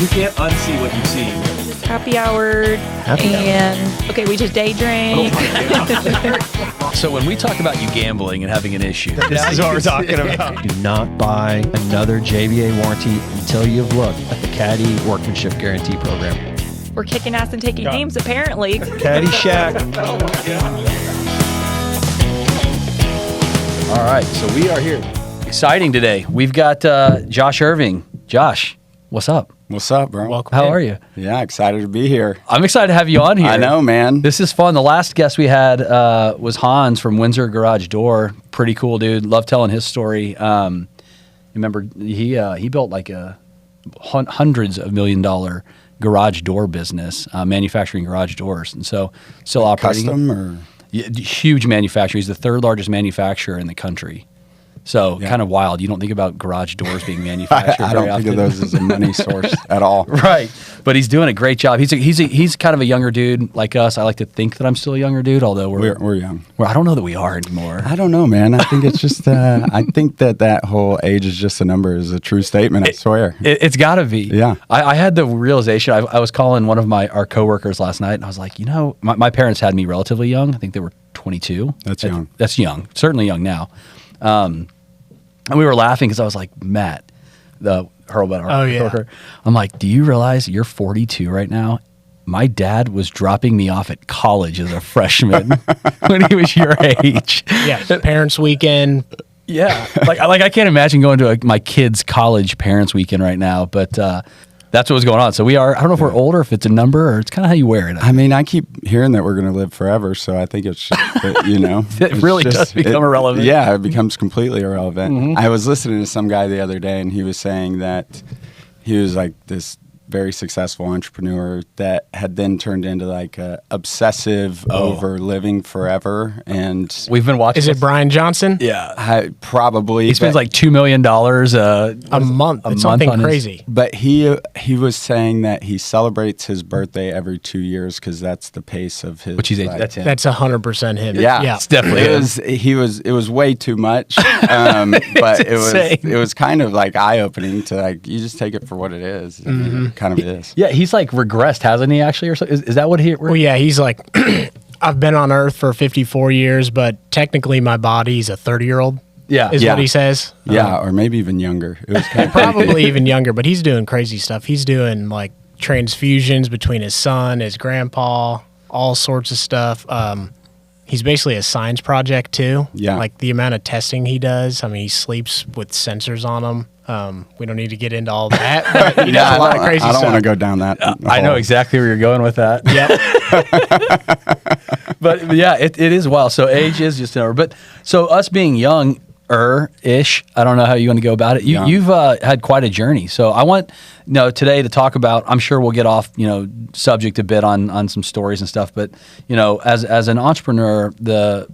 You can't unsee what you see. It's happy hour. Okay, we just day drank. So when we talk about you gambling and having an issue, This is what we're talking about. Do not buy another JVA warranty until you've looked at the Caddie Workmanship Guarantee Program. We're kicking ass and taking names, apparently. Caddie Shack. All right, so we are here. Exciting today. We've got Josh Irving. Josh, what's up? What's up, bro? Welcome. How are you? Yeah, excited to be here. I'm excited to have you on here. I know, man. This is fun. The last guest we had was Hans from Windsor Garage Door. Pretty cool dude. Love telling his story. Remember, he built like hundreds of $1 million garage door business, manufacturing garage doors, and so still operating. Custom or? Yeah, huge manufacturer. He's the third largest manufacturer in the country. So kind of wild. You don't think about garage doors being manufactured. I don't think of those as a money source at all. Right. But he's doing a great job. He's kind of a younger dude like us. I like to think that I'm still a younger dude, although We're young. I don't know that we are anymore. I don't know, man. I think it's just, I think that whole age is just a number is a true statement, I swear. It's got to be. Yeah. I had the realization. I was calling one of our coworkers last night, and I was like, my parents had me relatively young. I think they were 22. That's young. That's young. Certainly young now. And we were laughing because I was like, Matt, the Hurlbut coworker, I'm like, do you realize you're 42 right now? My dad was dropping me off at college as a freshman when he was your age. Yeah, parents' weekend. Yeah, like I can't imagine going to my kid's college parents' weekend right now, but that's what was going on. So we are, I don't know if we're older, if it's a number, or it's kind of how you wear it. I mean, I keep hearing that we're going to live forever, so I think it's just, it really does become irrelevant. Yeah, it becomes completely irrelevant. Mm-hmm. I was listening to some guy the other day, and he was saying that he was like this very successful entrepreneur that had then turned into like a obsessive over living forever. And we've been watching. Is it Brian Johnson? Yeah, probably. He spends like $2 million a month. It's something crazy. But he was saying that he celebrates his birthday every 2 years because that's the pace of his. Which he's life. that's him. That's 100% him. Yeah, it's definitely. It was way too much. But it was kind of like eye opening to like you just take it for what it is. Mm-hmm. Kind of is. Yeah, he's like regressed, hasn't he? Actually, or so, is that what he? Well, yeah, he's like, I've been on Earth for 54 years, but technically my body's a 30-year-old. Yeah, is what he says. Yeah, or maybe even younger. It was kind of probably even younger, but he's doing crazy stuff. He's doing like transfusions between his son, his grandpa, all sorts of stuff. He's basically a science project too. Yeah, like the amount of testing he does. I mean, he sleeps with sensors on him. We don't need to get into all that, but he does a lot of crazy stuff. I don't want to go down that. I know exactly where you're going with that. Yep. But yeah, it is wild. So age is just a number. But so us being young-ish, I don't know how you want to go about it. You've had quite a journey. So I want today to talk about, I'm sure we'll get off, subject a bit on some stories and stuff. But, as an entrepreneur, the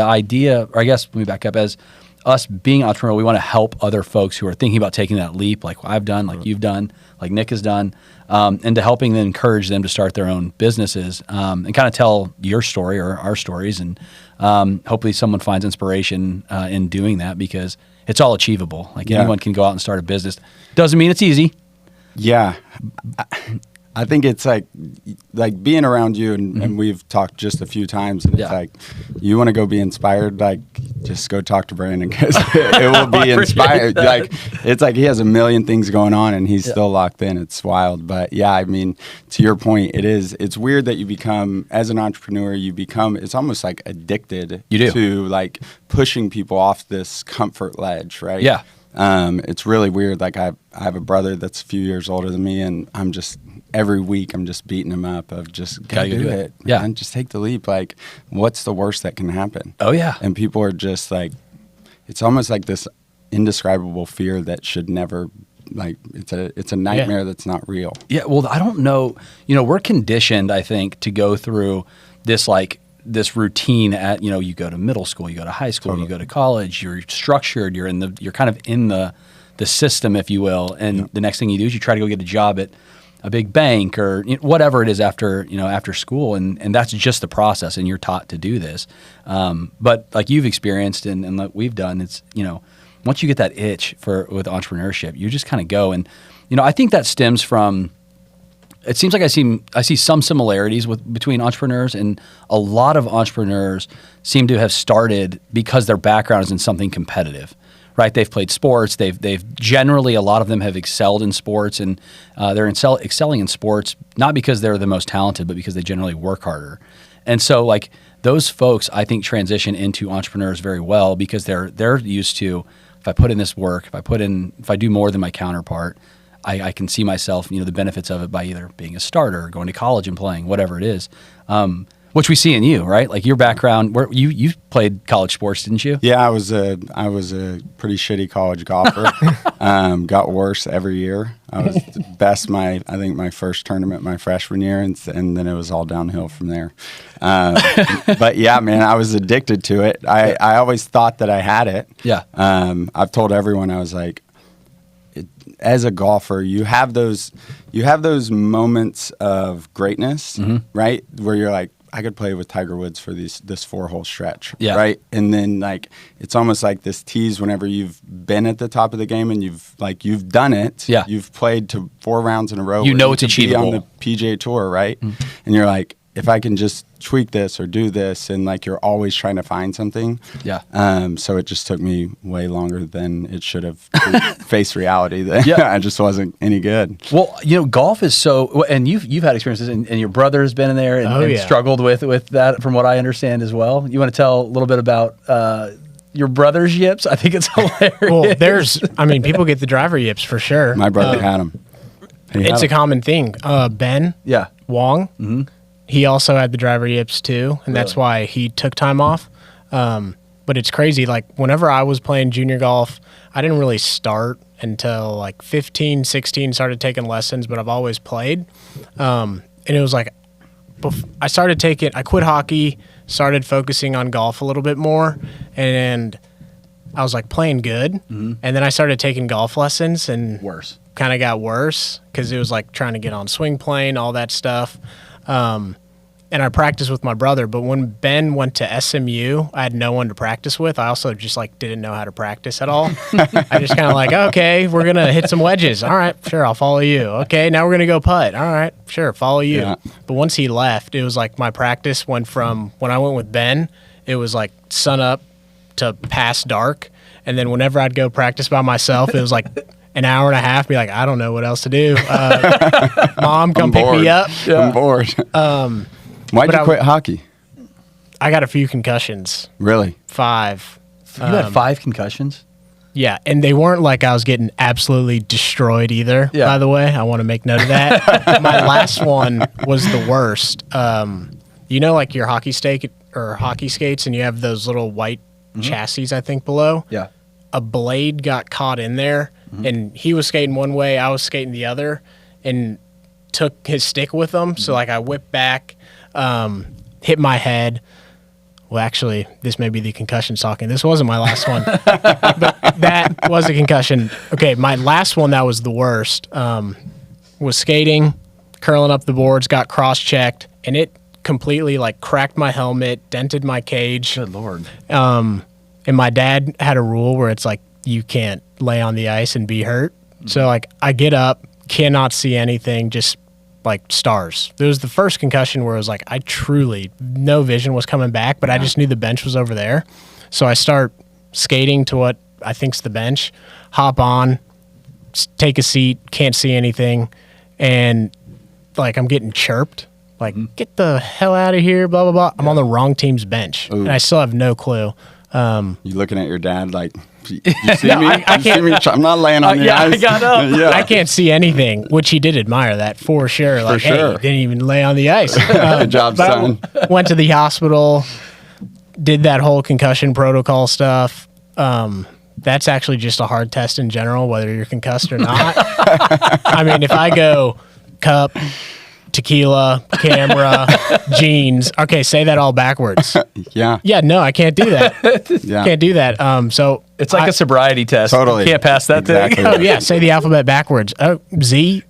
idea, or I guess let me back up, as us being entrepreneurial, we want to help other folks who are thinking about taking that leap, like I've done, like you've done, like Nick has done, and to helping them, encourage them to start their own businesses and kind of tell your story or our stories, and hopefully someone finds inspiration in doing that because it's all achievable. Like anyone can go out and start a business. Doesn't mean it's easy. Yeah. I think it's like being around you, and we've talked just a few times, and it's like, you want to go be inspired, like just go talk to Brandon because it will be inspired. Like it's like he has a million things going on and he's still locked in. It's wild, but yeah, I mean, to your point, it's weird that you become, as an entrepreneur, it's almost like addicted to like pushing people off this comfort ledge, right? Yeah. It's really weird. Like I have a brother that's a few years older than me, and every week I'm just beating him up of just gotta do it. Yeah. And just take the leap. Like, what's the worst that can happen? Oh yeah. And people are just like, it's almost like this indescribable fear that should never, like, it's a nightmare that's not real. Yeah. Well, I don't know. We're conditioned, I think, to go through this routine at, you go to middle school, you go to high school, you go to college, you're structured, you're kind of in the system, if you will. And the next thing you do is you try to go get a job at a big bank or whatever it is after school. And that's just the process. And you're taught to do this. But like you've experienced and like we've done, it's, once you get that itch with entrepreneurship, you just kind of go. And, I think that stems from it seems like I see some similarities between entrepreneurs, and a lot of entrepreneurs seem to have started because their background is in something competitive. Right, they've played sports. They've generally, a lot of them have excelled in sports, and they're excelling in sports not because they're the most talented, but because they generally work harder. And so, like, those folks, I think, transition into entrepreneurs very well because they're used to, if I put in this work, if I do more than my counterpart, I can see myself, the benefits of it by either being a starter, going to college and playing, whatever it is. Which we see in you, right? Like your background, where you played college sports, didn't you? Yeah, I was a pretty shitty college golfer. Got worse every year. I was the best I think my first tournament my freshman year, and then it was all downhill from there. But yeah, man, I was addicted to it. I always thought that I had it. Yeah. I've told everyone, I was like, as a golfer, you have those moments of greatness, right? Where you're like, I could play with Tiger Woods for this 4-hole stretch, right? And then like it's almost like this tease whenever you've been at the top of the game and you've done it. Yeah. You've played to 4 rounds in a row. It's achievable on the PGA Tour, right? And you're like, if I can just tweak this or do this, and like you're always trying to find something. Yeah. So it just took me way longer than it should have to face reality. That I just wasn't any good. Well, golf is so, and you've had experiences, and your brother has been in there and struggled with that, from what I understand as well. You want to tell a little bit about your brother's yips? I think it's hilarious. Well, people get the driver yips for sure. My brother had them. It's a common thing. Ben Wong. Mm-hmm. He also had the driver yips too, and that's why he took time off. But it's crazy. Like whenever I was playing junior golf, I didn't really start until like 15, 16, started taking lessons, but I've always played. And it was like, I quit hockey, started focusing on golf a little bit more, and I was like playing good. Mm-hmm. And then I started taking golf lessons and kind of got worse because it was like trying to get on swing plane, all that stuff. And I practiced with my brother, but when Ben went to SMU, I had no one to practice with. I also just didn't know how to practice at all. I just kind of okay, we're going to hit some wedges. All right, sure, I'll follow you. Okay, now we're going to go putt. All right, sure, follow you. Yeah. But once he left, it was like my practice went from, when I went with Ben, it was like sun up to past dark. And then whenever I'd go practice by myself, it was like an hour and a half, be like, I don't know what else to do. Mom, come pick me up. Yeah. I'm bored. Why'd you quit hockey? I got a few concussions. Really? 5. You had 5 concussions? Yeah, and they weren't like I was getting absolutely destroyed either, by the way. I want to make note of that. My last one was the worst. Like your hockey stake or hockey skates, and you have those little white chassis, I think, below? Yeah. A blade got caught in there, and he was skating one way, I was skating the other, and took his stick with him. So, I whipped back, hit my head. Well, actually, this may be the concussion talking. This wasn't my last one, but that was a concussion. Okay, my last one that was the worst was skating, curling up the boards, got cross-checked, and it completely, cracked my helmet, dented my cage. Good Lord. And my dad had a rule where it's you can't lay on the ice and be hurt. So, I get up, cannot see anything, just stars. It was the first concussion where it was I truly, no vision was coming back, but I just knew the bench was over there. So I start skating to what I think's the bench, hop on, take a seat, can't see anything, and I'm getting chirped, get the hell out of here, blah, blah, blah. I'm on the wrong team's bench, and I still have no clue. You looking at your dad you see me? I can't. I'm not laying on the ice. I got up. I can't see anything, which he did admire that for sure. Hey, you didn't even lay on the ice. Good job, son. Went to the hospital, did that whole concussion protocol stuff. That's actually just a hard test in general, whether you're concussed or not. If I go cup, tequila, camera, jeans. Okay, say that all backwards. Yeah. Yeah, no, I can't do that. Can't do that. So it's like a sobriety test. Totally. You can't pass that thing. Oh, yeah, say the alphabet backwards. Z,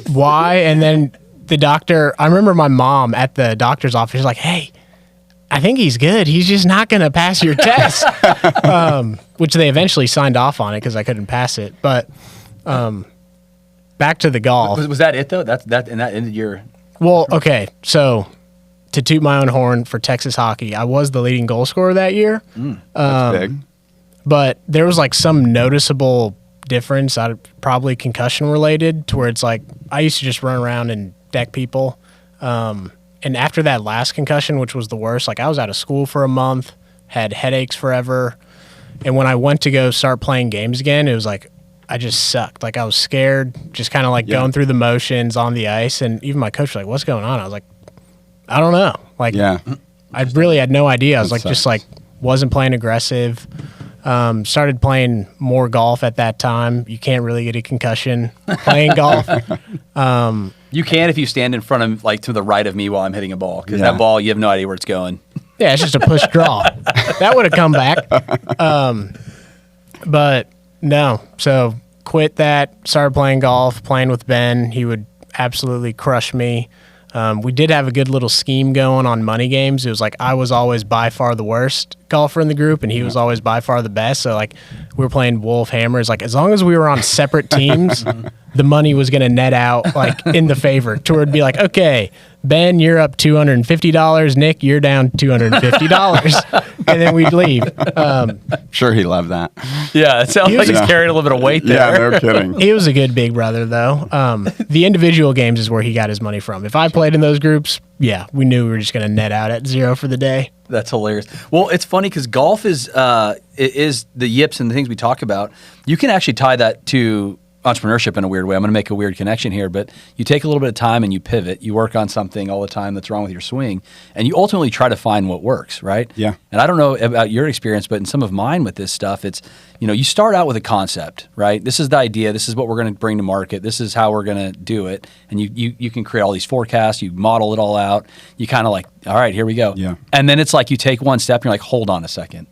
Y, and then the doctor. I remember my mom at the doctor's office like, hey, I think he's good. He's just not going to pass your test. Which they eventually signed off on it because I couldn't pass it. But back to the golf. Was that it though? That ended your. Well, okay. So to toot my own horn for Texas hockey, I was the leading goal scorer that year. That's big. But there was like some noticeable difference, probably concussion related, to where it's like I used to just run around and deck people. And after that last concussion, which was the worst, like I was out of school for a month, had headaches forever. And when I went to go start playing games again, it was like I just sucked. Like I was scared, just kind of like going through the motions on the ice. And even my coach was like, what's going on? I was like, I don't know. Like, I really had no idea. I was just like, wasn't playing aggressive. Started playing more golf at that time. You can't really get a concussion playing golf. You can if you stand in front of, like, to the right of me while I'm hitting a ball, because that ball, you have no idea where it's going. Yeah, it's just a push draw. That would have come back. But no, so quit that, started playing golf, playing with Ben. He would absolutely crush me. We did have a good little scheme going on money games. It was like I was always by far the worst golfer in the group, and he was always by far the best. So like we were playing Wolf Hammers. Like as long as we were on separate teams, the money was going to net out like in the favor. To where it'd be like, okay, Ben, you're up $250. Nick, you're down $250. And then we'd leave. Sure, he loved that. Yeah, it sounds like he's carrying a little bit of weight there. Yeah, no kidding. He was a good big brother, though. The individual games is where he got his money from. If I played in those groups, yeah, we knew we were just going to net out at zero for the day. That's hilarious. Well, it's funny because golf is the yips and the things we talk about. You can actually tie that to entrepreneurship in a weird way. I'm going to make a weird connection here, but you take a little bit of time and you pivot. You work on something all the time that's wrong with your swing, and you ultimately try to find what works, right? Yeah. And I don't know about your experience, but in some of mine with this stuff, it's, you start out with a concept, right? This is the idea. This is what we're going to bring to market. This is how we're going to do it. And you can create all these forecasts. You model it all out. You kind of like, all right, here we go. Yeah. And then it's like you take one step and you're like, hold on a second.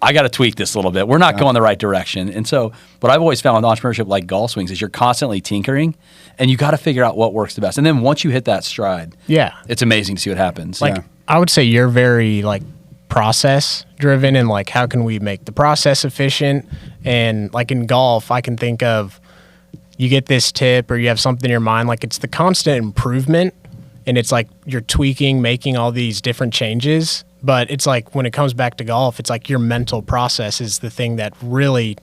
I got to tweak this a little bit. We're not going the right direction. And so what I've always found with entrepreneurship, like golf swings, is you're constantly tinkering, and you got to figure out what works the best. And then once you hit that stride, it's amazing to see what happens. Like I would say you're very like process driven, and like how can we make the process efficient? And like in golf, I can think of you get this tip or you have something in your mind, like it's the constant improvement, and it's like you're tweaking, making all these different changes. But it's like when it comes back to golf, it's like your mental process is the thing that really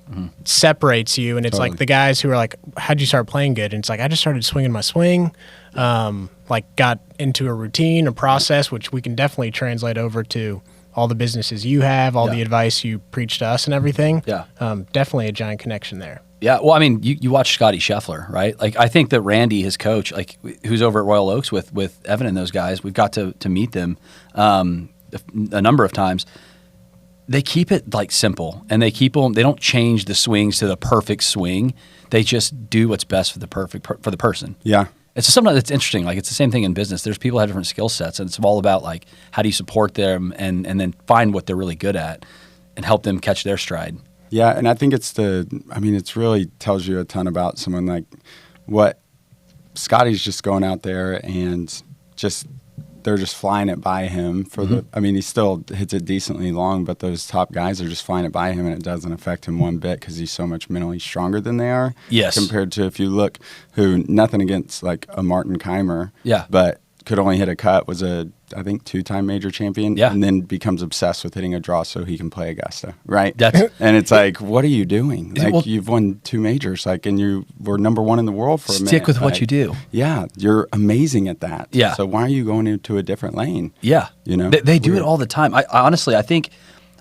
separates you. And it's like the guys who are like, how'd you start playing good? And it's like, I just started swinging my swing, like got into a routine, a process, which we can definitely translate over to all the businesses you have, all the advice you preach to us and everything. Yeah. Definitely a giant connection there. Yeah, well, I mean, you watch Scotty Scheffler, right? Like, I think that Randy, his coach, like, who's over at Royal Oaks with Evan and those guys, we've got to meet them a number of times. They keep it like simple, and they don't change the swings to the perfect swing. They just do what's best for the person. Yeah. It's something that's interesting. Like, it's the same thing in business. There's people who have different skill sets, and it's all about like how do you support them and then find what they're really good at and help them catch their stride. Yeah, and I think it's really tells you a ton about someone like what Scotty's just going out there and they're just flying it by him he still hits it decently long, but those top guys are just flying it by him, and it doesn't affect him one bit because he's so much mentally stronger than they are. Yes. Compared to if you look nothing against like a Martin Keimer, but could only hit a cut, was I think 2-time major champion, and then becomes obsessed with hitting a draw so he can play Augusta, right? And it's like, what are you doing? Like, you've won 2 majors, like, and you were number 1 in the world for a minute. Stick with what you do. Yeah, you're amazing at that. Yeah. So why are you going into a different lane? Yeah. They do it all the time. I honestly, I think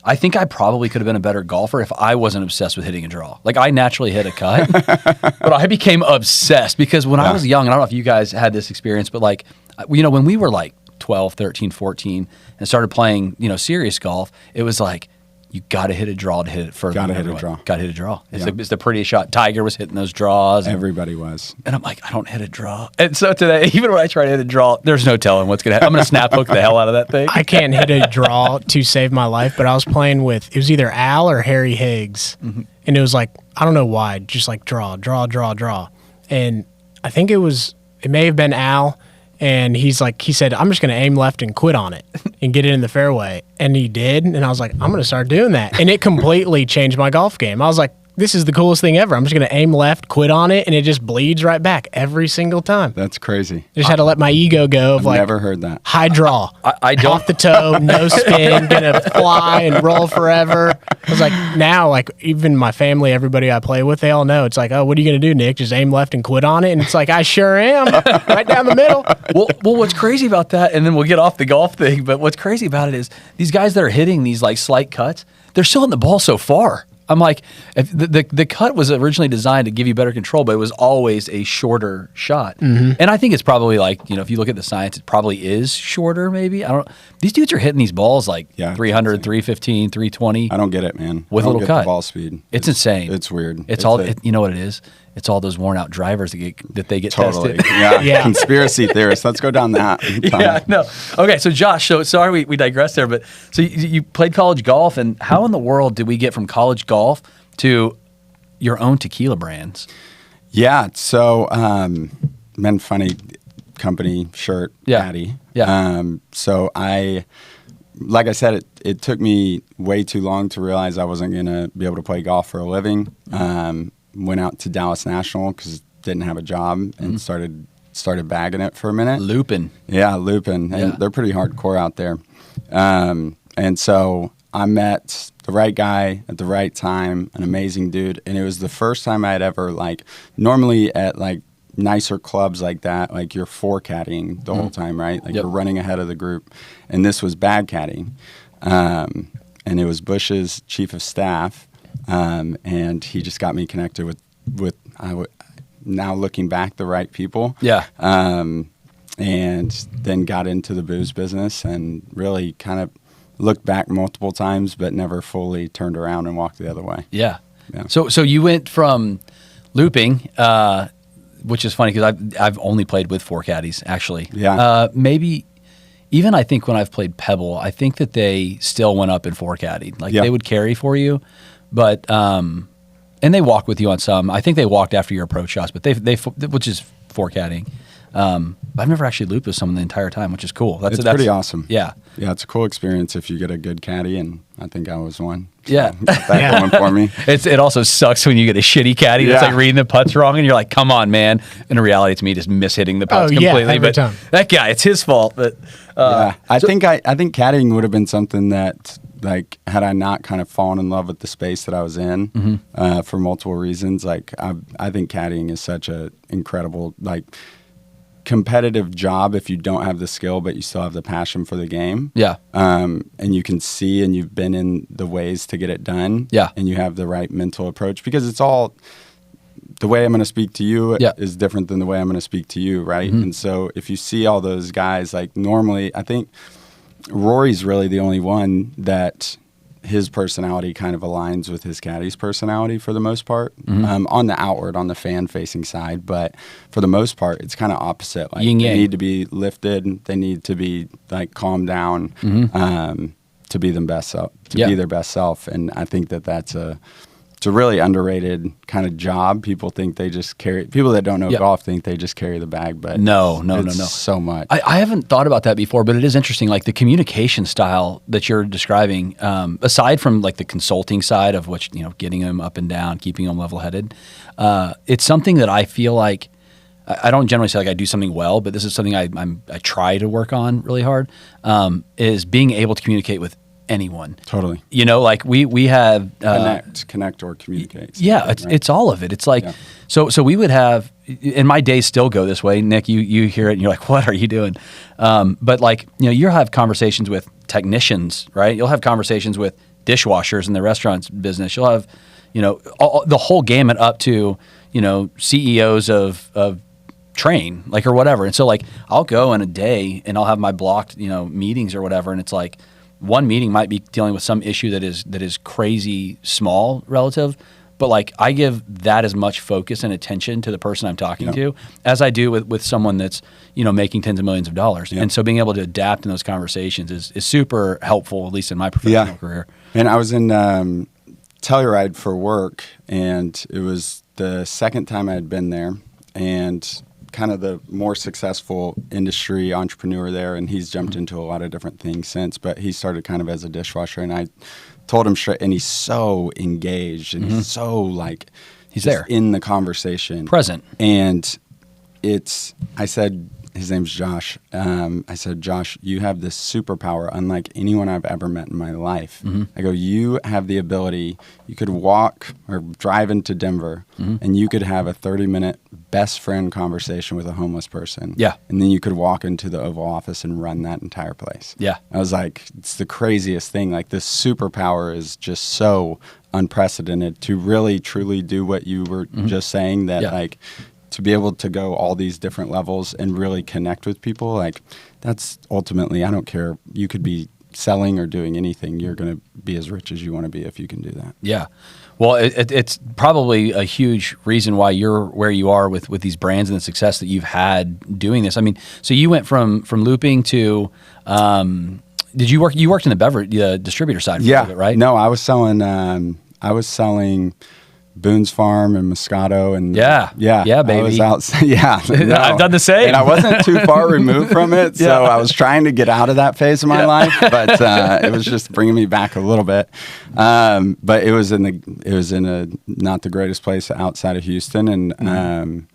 I probably could have been a better golfer if I wasn't obsessed with hitting a draw. Like, I naturally hit a cut, but I became obsessed because when I was young, and I don't know if you guys had this experience, but like, when we were like 12, 13, 14 and started playing, serious golf, it was like, you got to hit a draw to hit it further. Got to hit a draw. Got to hit a draw. It's the prettiest shot. Tiger was hitting those draws. Everybody was. And I'm like, I don't hit a draw. And so today, even when I try to hit a draw, there's no telling what's going to happen. I'm going to snap hook the hell out of that thing. I can't hit a draw to save my life, but I was playing with, it was either Al or Harry Higgs. Mm-hmm. And it was like, I don't know why, just like draw. And I think it may have been Al. And he said, I'm just going to aim left and quit on it and get it in the fairway. And he did. And I was like, I'm going to start doing that. And it completely changed my golf game. I was like, this is the coolest thing ever. I'm just going to aim left, quit on it, and it just bleeds right back every single time. That's crazy. Just had to let my ego go of never heard that. High draw. I don't. Off the toe, no spin, gonna fly and roll forever. I was like, now, like, even my family, everybody I play with, they all know. It's like, oh, what are you going to do, Nick? Just aim left and quit on it? And it's like, I sure am. Right down the middle. Well, what's crazy about that, and then we'll get off the golf thing, but what's crazy about it is these guys that are hitting these like slight cuts, they're still hitting the ball so far. I'm like, if the cut was originally designed to give you better control, but it was always a shorter shot. Mm-hmm. And I think it's probably like, if you look at the science, it probably is shorter maybe. I don't. These dudes are hitting these balls like 300, 315, 320. I don't get it, man. With a little cut. The ball speed. It's insane. It's weird. You know what it is? It's all those worn out drivers that they get totally tested. Yeah. Conspiracy theorists. Let's go down that. Yeah, no. Okay, so Josh, sorry we digressed there, but so you played college golf, and how in the world did we get from college golf to your own tequila brands? Yeah, so Men Funny company shirt, Caddie. Yeah. So like I said, it took me way too long to realize I wasn't going to be able to play golf for a living. Went out to Dallas National because didn't have a job and started bagging it for a minute. Looping. Yeah, looping. And they're pretty hardcore out there. And so I met the right guy at the right time, an amazing dude. And it was the first time I had ever, like, normally at, like, nicer clubs like that, like, you're caddying the whole time, right? Like, you're running ahead of the group. And this was bag caddying. And it was Bush's chief of staff. And he just got me connected with now looking back, the right people. Yeah. And then got into the booze business and really kind of looked back multiple times, but never fully turned around and walked the other way. Yeah. So you went from looping, which is funny because I've only played with 4 caddies actually. Yeah. Maybe even I think when I've played Pebble, I think that they still went up and 4 caddied. Like they would carry for you, but and they walked with you on some. I think they walked after your approach shots, but they which is 4 caddying. I've never actually looped with someone the entire time, which is cool. That's pretty awesome. Yeah. Yeah, it's a cool experience if you get a good caddy, and I think I was one. So yeah. Got that going for me. It also sucks when you get a shitty caddy that's like reading the putts wrong, and you're like, come on, man. In reality, it's me just mishitting the putts completely. Every time. That guy, it's his fault. But I think caddying would have been something that, like, had I not kind of fallen in love with the space that I was in for multiple reasons, like, I think caddying is such a incredible, like, competitive job if you don't have the skill but you still have the passion for the game. Yeah. And you can see and you've been in the ways to get it done. Yeah. And you have the right mental approach, because it's all the way I'm going to speak to you is different than the way I'm going to speak to you, right? And so if you see all those guys, like, normally I think Rory's really the only one that his personality kind of aligns with his caddy's personality for the most part, on the outward, on the fan-facing side. But for the most part, it's kind of opposite. Like, they need to be lifted. They need to be, like, calmed down to be their best self. And I think that's it's a really underrated kind of job. People think they just carry. People that don't know golf think they just carry the bag, but no. So much. I haven't thought about that before, but it is interesting. Like, the communication style that you're describing, aside from, like, the consulting side of which, getting them up and down, keeping them level-headed, it's something that I feel like I don't generally say like I do something well, but this is something I try to work on really hard. Is being able to communicate with anyone. Totally. Like we have connect or communicate. Yeah, it's all of it. It's like so we would have, and my days still go this way. Nick, you hear it and you're like, what are you doing? But, like, you'll have conversations with technicians, right? You'll have conversations with dishwashers in the restaurants business. You'll have, the whole gamut up to, CEOs of Train, like, or whatever. And so, like, I'll go in a day and I'll have my blocked, meetings or whatever, and it's like, one meeting might be dealing with some issue that is crazy small relative, but, like, I give that as much focus and attention to the person I'm talking to as I do with someone that's, making tens of millions of dollars. And so being able to adapt in those conversations is super helpful, at least in my professional career. And I was in Telluride for work, and it was the second time I had been there, and kind of the more successful industry entrepreneur there, and he's jumped into a lot of different things since, but he started kind of as a dishwasher, and I told him straight, and he's so engaged, and he's so like, he's there in the conversation. Present. And I said, his name's Josh. I said, Josh, you have this superpower unlike anyone I've ever met in my life. I go, you have the ability, you could walk or drive into Denver and you could have a 30-minute best friend conversation with a homeless person. Yeah. And then you could walk into the Oval Office and run that entire place. Yeah. I was like, it's the craziest thing. Like, this superpower is just so unprecedented to really, truly do what you were just saying, that like, to be able to go all these different levels and really connect with people, like, that's ultimately, I don't care. You could be selling or doing anything. You're going to be as rich as you want to be if you can do that. Yeah. Well, it's probably a huge reason why you're where you are with these brands and the success that you've had doing this. I mean, so you went from looping to, did you worked in the beverage distributor side of it, right? No, I was selling Boone's Farm and Moscato and yeah, baby. I was out, no. I've done the same, and I wasn't too far removed from it, so I was trying to get out of that phase of my life, but it was just bringing me back a little bit. But it was in a not the greatest place outside of Houston, and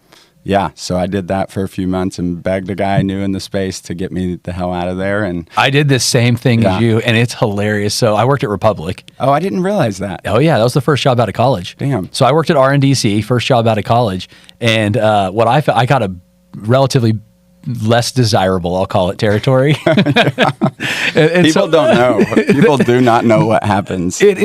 so I did that for a few months and begged a guy I knew in the space to get me the hell out of there. And I did the same thing as you, and it's hilarious. So I worked at Republic. Oh, I didn't realize that. Oh yeah, that was the first job out of college. Damn. So I worked at R&DC, first job out of college, and what I got a relatively less desirable, I'll call it, territory. and people don't know. People do not know what happens. It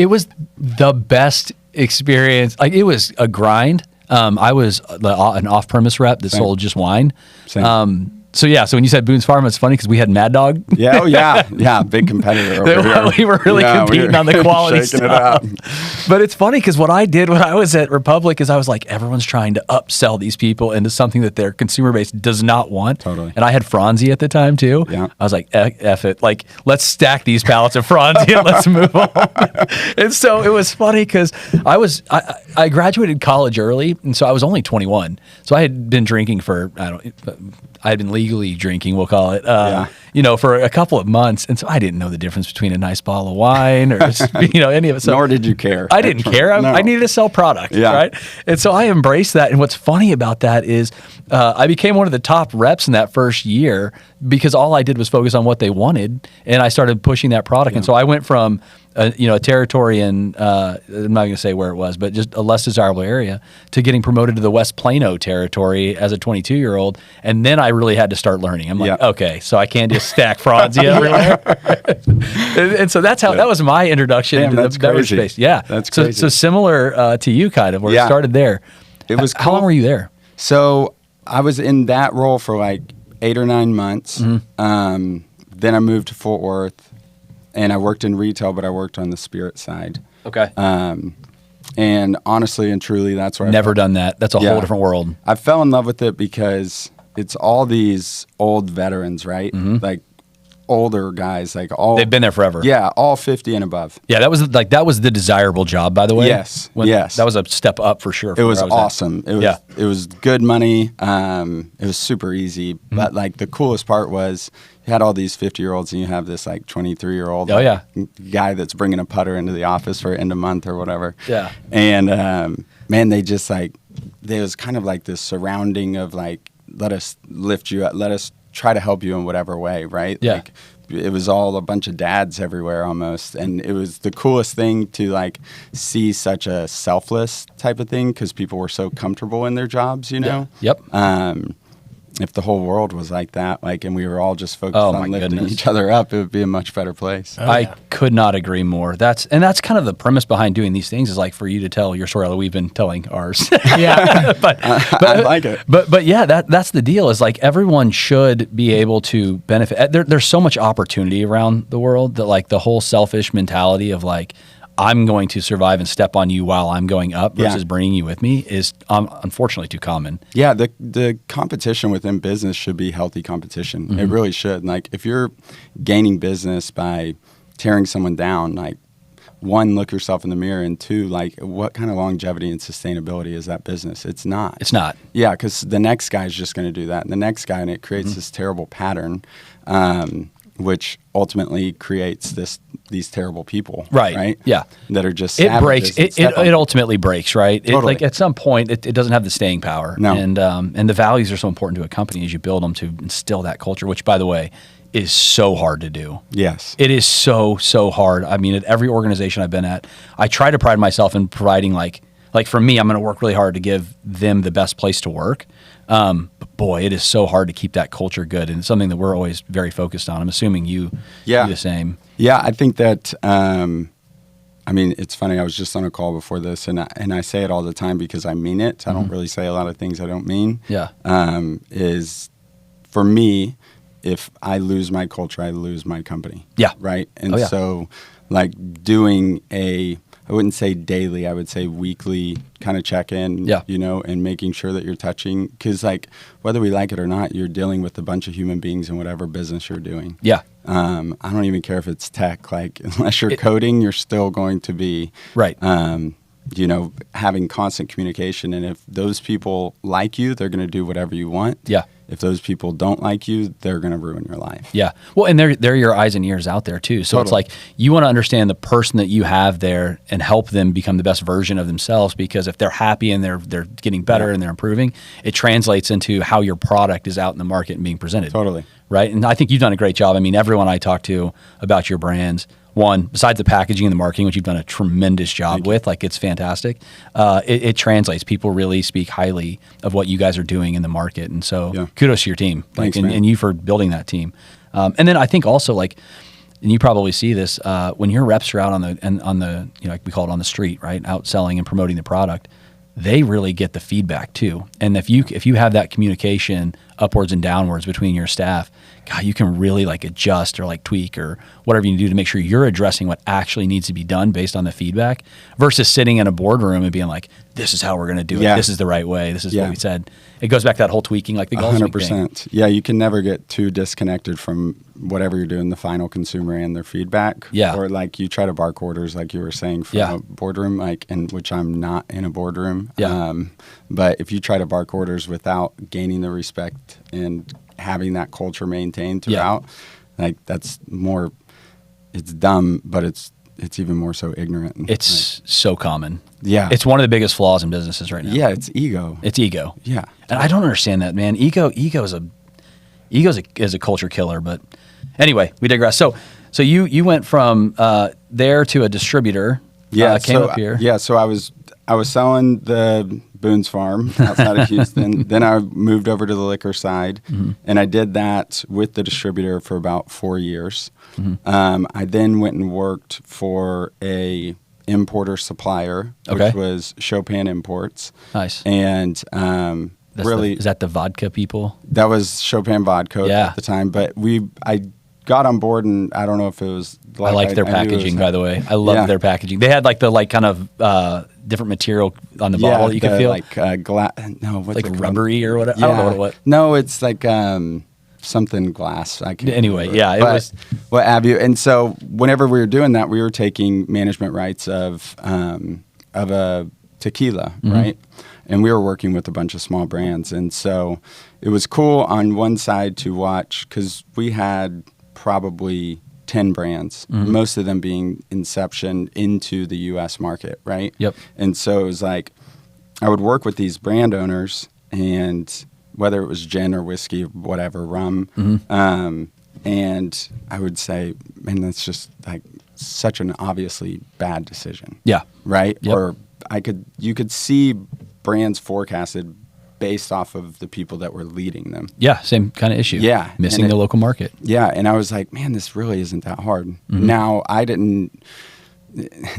was the best experience. Like, it was a grind. I was an off-premise rep that sold just wine. So when you said Boone's Farm, it's funny because we had Mad Dog. Yeah, big competitor over here. We were really competing on the quality stuff. But it's funny because what I did when I was at Republic is I was like, everyone's trying to upsell these people into something that their consumer base does not want. Totally. And I had Franzi at the time too. Yeah. I was like, F it. Like, let's stack these pallets of Franzi and let's move on. And so it was funny because I graduated college early, and so I was only 21. So I had been drinking for, I had been legally drinking, we'll call it, for a couple of months. And so I didn't know the difference between a nice bottle of wine or, any of it. So nor did you care. I didn't care. I needed to sell product, right? And so I embraced that. And what's funny about that is I became one of the top reps in that first year because all I did was focus on what they wanted. And I started pushing that product. Yeah. And so I went from a territory in, I'm not going to say where it was, but just a less desirable area, to getting promoted to the West Plano territory as a 22-year-old. And then I really had to start learning. I'm like, okay, so I can't just stack Franzi everywhere. and so that's how, that was my introduction into the beverage space. Yeah. That's crazy. So similar to you kind of, where it started there. It was How long were you there? So I was in that role for like 8 or 9 months. Mm-hmm. Then I moved to Fort Worth. And I worked in retail, but I worked on the spirit side. Okay. And honestly and truly, that's where Never done that. That's a whole different world. I fell in love with it because it's all these old veterans, right? Mm-hmm. Like older guys, like all. They've been there forever. Yeah, all 50 and above. Yeah, that was the desirable job, by the way. Yes. That was a step up for sure. It was awesome. It was good money. It was super easy. Mm-hmm. But like the coolest part was, you had all these 50-year-olds and you have this like 23-year-old guy that's bringing a putter into the office for end of month or whatever. Yeah. And man, they just like, there was kind of like this surrounding of like, let us lift you up, let us try to help you in whatever way, right? Yeah. Like, it was all a bunch of dads everywhere almost. And it was the coolest thing to like see such a selfless type of thing because people were so comfortable in their jobs, Yeah. Yep. If the whole world was like that, and we were all just focused on lifting each other up, it would be a much better place. I could not agree more. That's kind of the premise behind doing these things, is like for you to tell your story. We've been telling ours. Yeah. but I like it. But yeah, that's the deal, is like everyone should be able to benefit. There's so much opportunity around the world that like the whole selfish mentality of like, I'm going to survive and step on you while I'm going up versus bringing you with me is unfortunately too common. Yeah, the competition within business should be healthy competition. Mm-hmm. It really should. Like if you're gaining business by tearing someone down, like one, look yourself in the mirror, and two, like, what kind of longevity and sustainability is that business? It's not. It's not. Yeah, because the next guy is just going to do that, and the next guy, and it creates this terrible pattern, which ultimately creates these terrible people. Right. Yeah. That are just it breaks. It ultimately breaks. Right. Totally. Like at some point, it doesn't have the staying power. No. And the values are so important to a company as you build them to instill that culture. Which, by the way, is so hard to do. Yes. It is so hard. I mean, at every organization I've been at, I try to pride myself in providing like for me, I'm going to work really hard to give them the best place to work. But boy, it is so hard to keep that culture good, and it's something that we're always very focused on. I'm assuming you do the same. Yeah, I think that. I mean, it's funny. I was just on a call before this, and I say it all the time because I mean it. I don't really say a lot of things I don't mean. Yeah. Is for me, if I lose my culture, I lose my company. Yeah. Right. And so, like doing I wouldn't say daily, I would say weekly kind of check-in, and making sure that you're touching, because like whether we like it or not, you're dealing with a bunch of human beings in whatever business you're doing. Yeah. I don't even care if it's tech, like unless you're coding, you're still going to be right. Having constant communication. And if those people like you, they're going to do whatever you want. Yeah. If those people don't like you, they're going to ruin your life. Yeah. Well, and they're your eyes and ears out there too. So It's like you want to understand the person that you have there and help them become the best version of themselves, because if they're happy and they're getting better and they're improving, it translates into how your product is out in the market and being presented. Totally. Right. And I think you've done a great job. I mean, everyone I talk to about your brands, one, besides the packaging and the marketing, which you've done a tremendous job with, like it's fantastic. It translates. People really speak highly of what you guys are doing in the market, and so kudos to your team, Thanks, and you for building that team. And then I think also like, and you probably see this when your reps are out on the like we call it on the street, right, out selling and promoting the product. They really get the feedback too. And if you have that communication upwards and downwards between your staff, God, you can really like adjust or like tweak or whatever you do to make sure you're addressing what actually needs to be done based on the feedback, versus sitting in a boardroom and being like, this is how we're going to do it. This is the right way. This is what we said. It goes back to that whole tweaking, like the golf 100%. Yeah, you can never get too disconnected from whatever you're doing, the final consumer and their feedback. Yeah. Or like you try to bark orders, like you were saying, from a boardroom, like, and which I'm not in a boardroom. Yeah. But if you try to bark orders without gaining the respect and having that culture maintained throughout, like that's more, it's dumb, but it's even more so ignorant. It's so common. Yeah. It's one of the biggest flaws in businesses right now. Yeah, it's ego. It's ego. Yeah. And I don't understand that, man. Ego is a culture killer, but anyway, we digress. So you went from there to a distributor. Came up here. Yeah, so I was selling the Boone's Farm outside of Houston. Then I moved over to the liquor side, and I did that with the distributor for about 4 years. I then went and worked for a importer supplier, which was Chopin Imports. Nice. And is that the vodka people? That was Chopin Vodka at the time. But I got on board, and I don't know if it was. I like their packaging, by the way. I love their packaging. They had like the kind of different material on the bottle that you could feel, like glass. No, what's like rubbery or whatever. Yeah. I don't know what it was. No, it's like something glass. Anyway, it was what have you. And so whenever we were doing that, we were taking management rights of a tequila, right? And we were working with a bunch of small brands, and so it was cool on one side to watch, because we had probably 10 brands, most of them being inception into the U.S. market, right? Yep. And so it was like I would work with these brand owners, and whether it was gin or whiskey, whatever, rum, and I would say, man, that's just like such an obviously bad decision. Yeah. Right? Yep. Or you could see brands forecasted based off of the people that were leading them. Yeah, same kind of issue. Yeah. Missing the local market. Yeah, and I was like, man, this really isn't that hard. Now,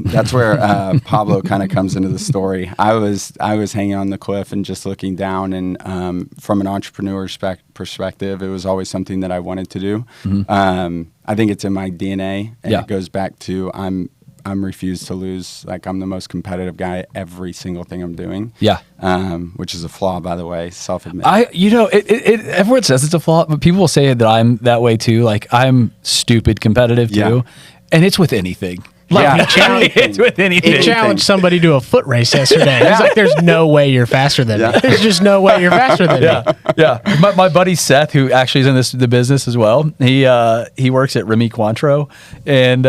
that's where Pablo kind of comes into the story. I was hanging on the cliff and just looking down, and from an entrepreneur perspective, it was always something that I wanted to do. I think it's in my DNA, and it goes back to I'm refused to lose. Like, I'm the most competitive guy at every single thing I'm doing. Yeah. Which is a flaw, by the way, self-admit. Everyone says it's a flaw, but people will say that I'm that way too. Like, I'm stupid competitive too. And it's with anything. Like he challenged, with anything. he challenged somebody to a foot race yesterday. He's like, "There's no way you're faster than me. There's just no way you're faster than me." Yeah. My buddy Seth, who actually is in the business as well, he works at Remy Cointreau, and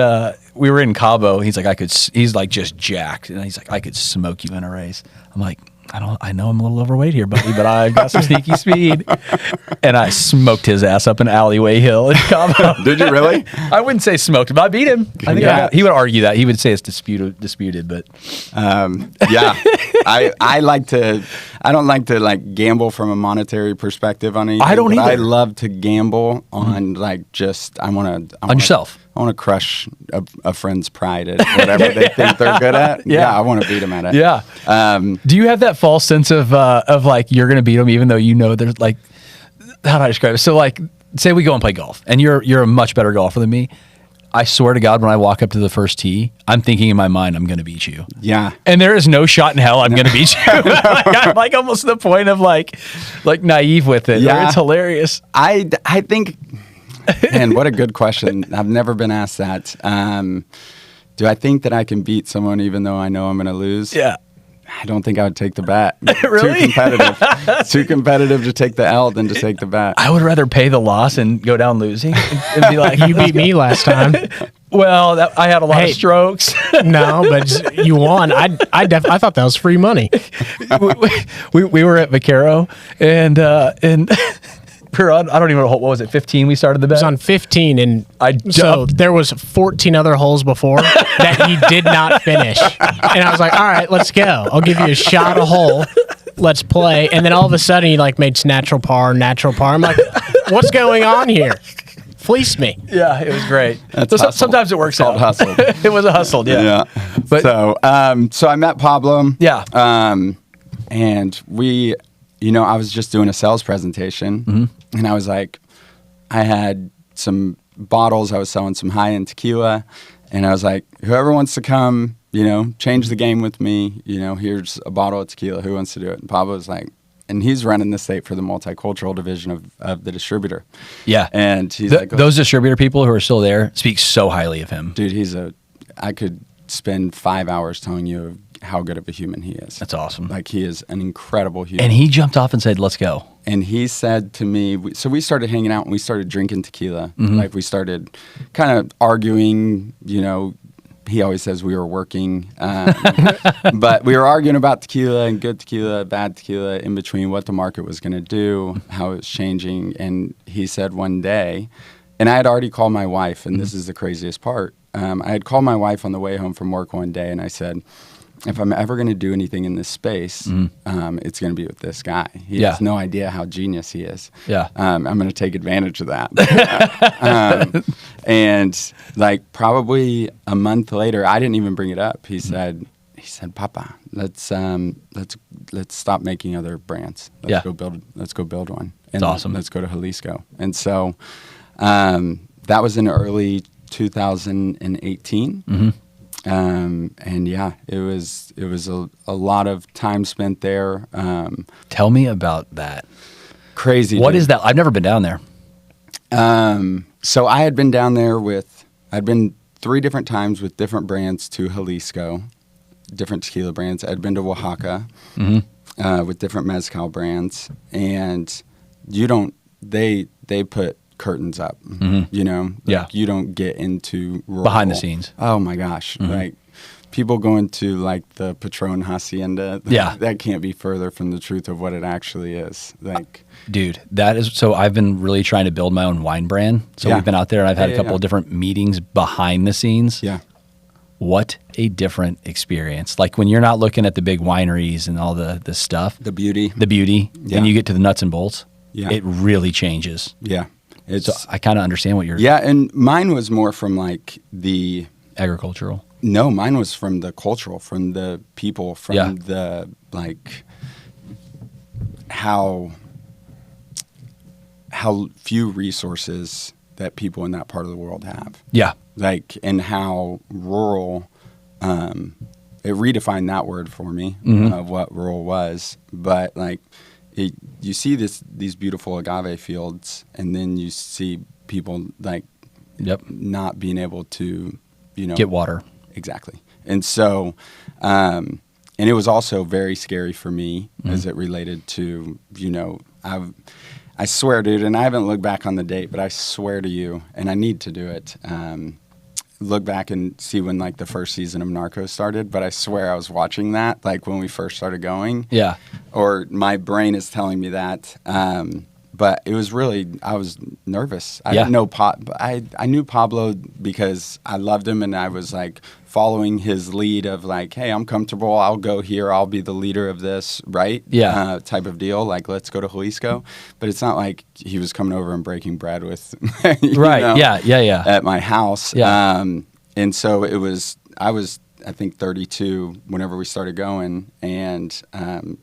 we were in Cabo. He's like, he's like just jacked, and he's like, I could smoke you in a race. I'm like, I know I'm a little overweight here, buddy, but I've got some sneaky speed. And I smoked his ass up an alleyway hill in Cabo. Did you really? I wouldn't say smoked, but I beat him. I think he would argue that. He would say it's disputed, but I don't like to like gamble from a monetary perspective on anything. I don't either. I love to gamble on like just on yourself. I want to crush a friend's pride at whatever they think they're good at. Yeah, I want to beat them at it. Yeah. Do you have that false sense of like you're going to beat them even though you know there's like, how do I describe it? So like, say we go and play golf and you're a much better golfer than me. I swear to God, when I walk up to the first tee, I'm thinking in my mind, I'm going to beat you. Yeah. And there is no shot in hell I'm going to beat you. I'm like almost to the point of like naive with it. Yeah. It's hilarious. I think... Man, what a good question. I've never been asked that. Do I think that I can beat someone even though I know I'm going to lose? Yeah. I don't think I would take the bet. Really? Too competitive. Too competitive to take the L than to take the bet. I would rather pay the loss and go down losing and be like, "You beat me last time." Well, I had a lot of strokes. No, but you won. I thought that was free money. we were at Vaquero and we're on, I don't even know, what was it, 15 we started the bet? It was on 15, and so there was 14 other holes before that he did not finish. And I was like, all right, let's go. I'll give you a shot a hole. Let's play. And then all of a sudden he like made natural par. I'm like, what's going on here? Fleece me. Yeah, it was great. So sometimes it works out. Hustle. It was a hustle, yeah. But so I met Pablo. Yeah. And we, I was just doing a sales presentation, and I was like, I had some bottles. I was selling some high-end tequila, and I was like, whoever wants to come, change the game with me, here's a bottle of tequila. Who wants to do it? And Pablo was like, and he's running the state for the multicultural division of the distributor. Yeah. And he's like, those distributor people who are still there speak so highly of him. Dude, I could spend 5 hours telling you how good of a human he is. That's awesome. Like, he is an incredible human. And he jumped off and said, let's go. And he said to me, so we started hanging out and we started drinking tequila. Like, we started kind of arguing, he always says we were working. But we were arguing about tequila and good tequila, bad tequila, in between what the market was going to do, how it was changing. And he said one day, and I had already called my wife, and this is the craziest part. I had called my wife on the way home from work one day, and I said, if I'm ever going to do anything in this space, it's going to be with this guy. He has no idea how genius he is. Yeah. I'm going to take advantage of that. And like probably a month later, I didn't even bring it up. He said, Papa, let's stop making other brands. Let's go build one. And that's awesome. Let's go to Jalisco. And so that was in early 2018. And yeah, it was a lot of time spent there. Tell me about that. Crazy. What is that? I've never been down there. So I had been down there I'd been 3 different times with different brands to Jalisco, different tequila brands. I'd been to Oaxaca with different mezcal brands, and they put curtains up, you don't get into rural, behind the scenes. Oh my gosh. Like people going to like the Patron Hacienda. That can't be further from the truth of what it actually is. Like, dude, that is, so I've been really trying to build my own wine brand. So we've been out there and I've had a couple of different meetings behind the scenes. Yeah. What a different experience. Like when you're not looking at the big wineries and all the stuff, the beauty, and you get to the nuts and bolts. Yeah. It really changes. Yeah. So I kind of understand what you're... Yeah, and mine was more from like the... Agricultural? No, mine was from the cultural, from the people, from the like how few resources that people in that part of the world have. Yeah. Like, and how rural, it redefined that word for me of what rural was. But like, you see these beautiful agave fields, and then you see people like not being able to, get water. exactly. And so, and it was also very scary for me as it related to, I swear, dude, and I haven't looked back on the date, but I swear to you, and I need to do it, look back and see when like the first season of Narcos started, but I swear I was watching that like when we first started going. Yeah. Or my brain is telling me that. But it was really, I was nervous. I didn't know I knew Pablo because I loved him, and I was like following his lead of like, hey, I'm comfortable. I'll go here. I'll be the leader of this, right? Yeah. Type of deal. Like, let's go to Jalisco. But it's not like he was coming over and breaking bread with, right. Yeah. at my house. Yeah. And so I was, I think 32 whenever we started going, and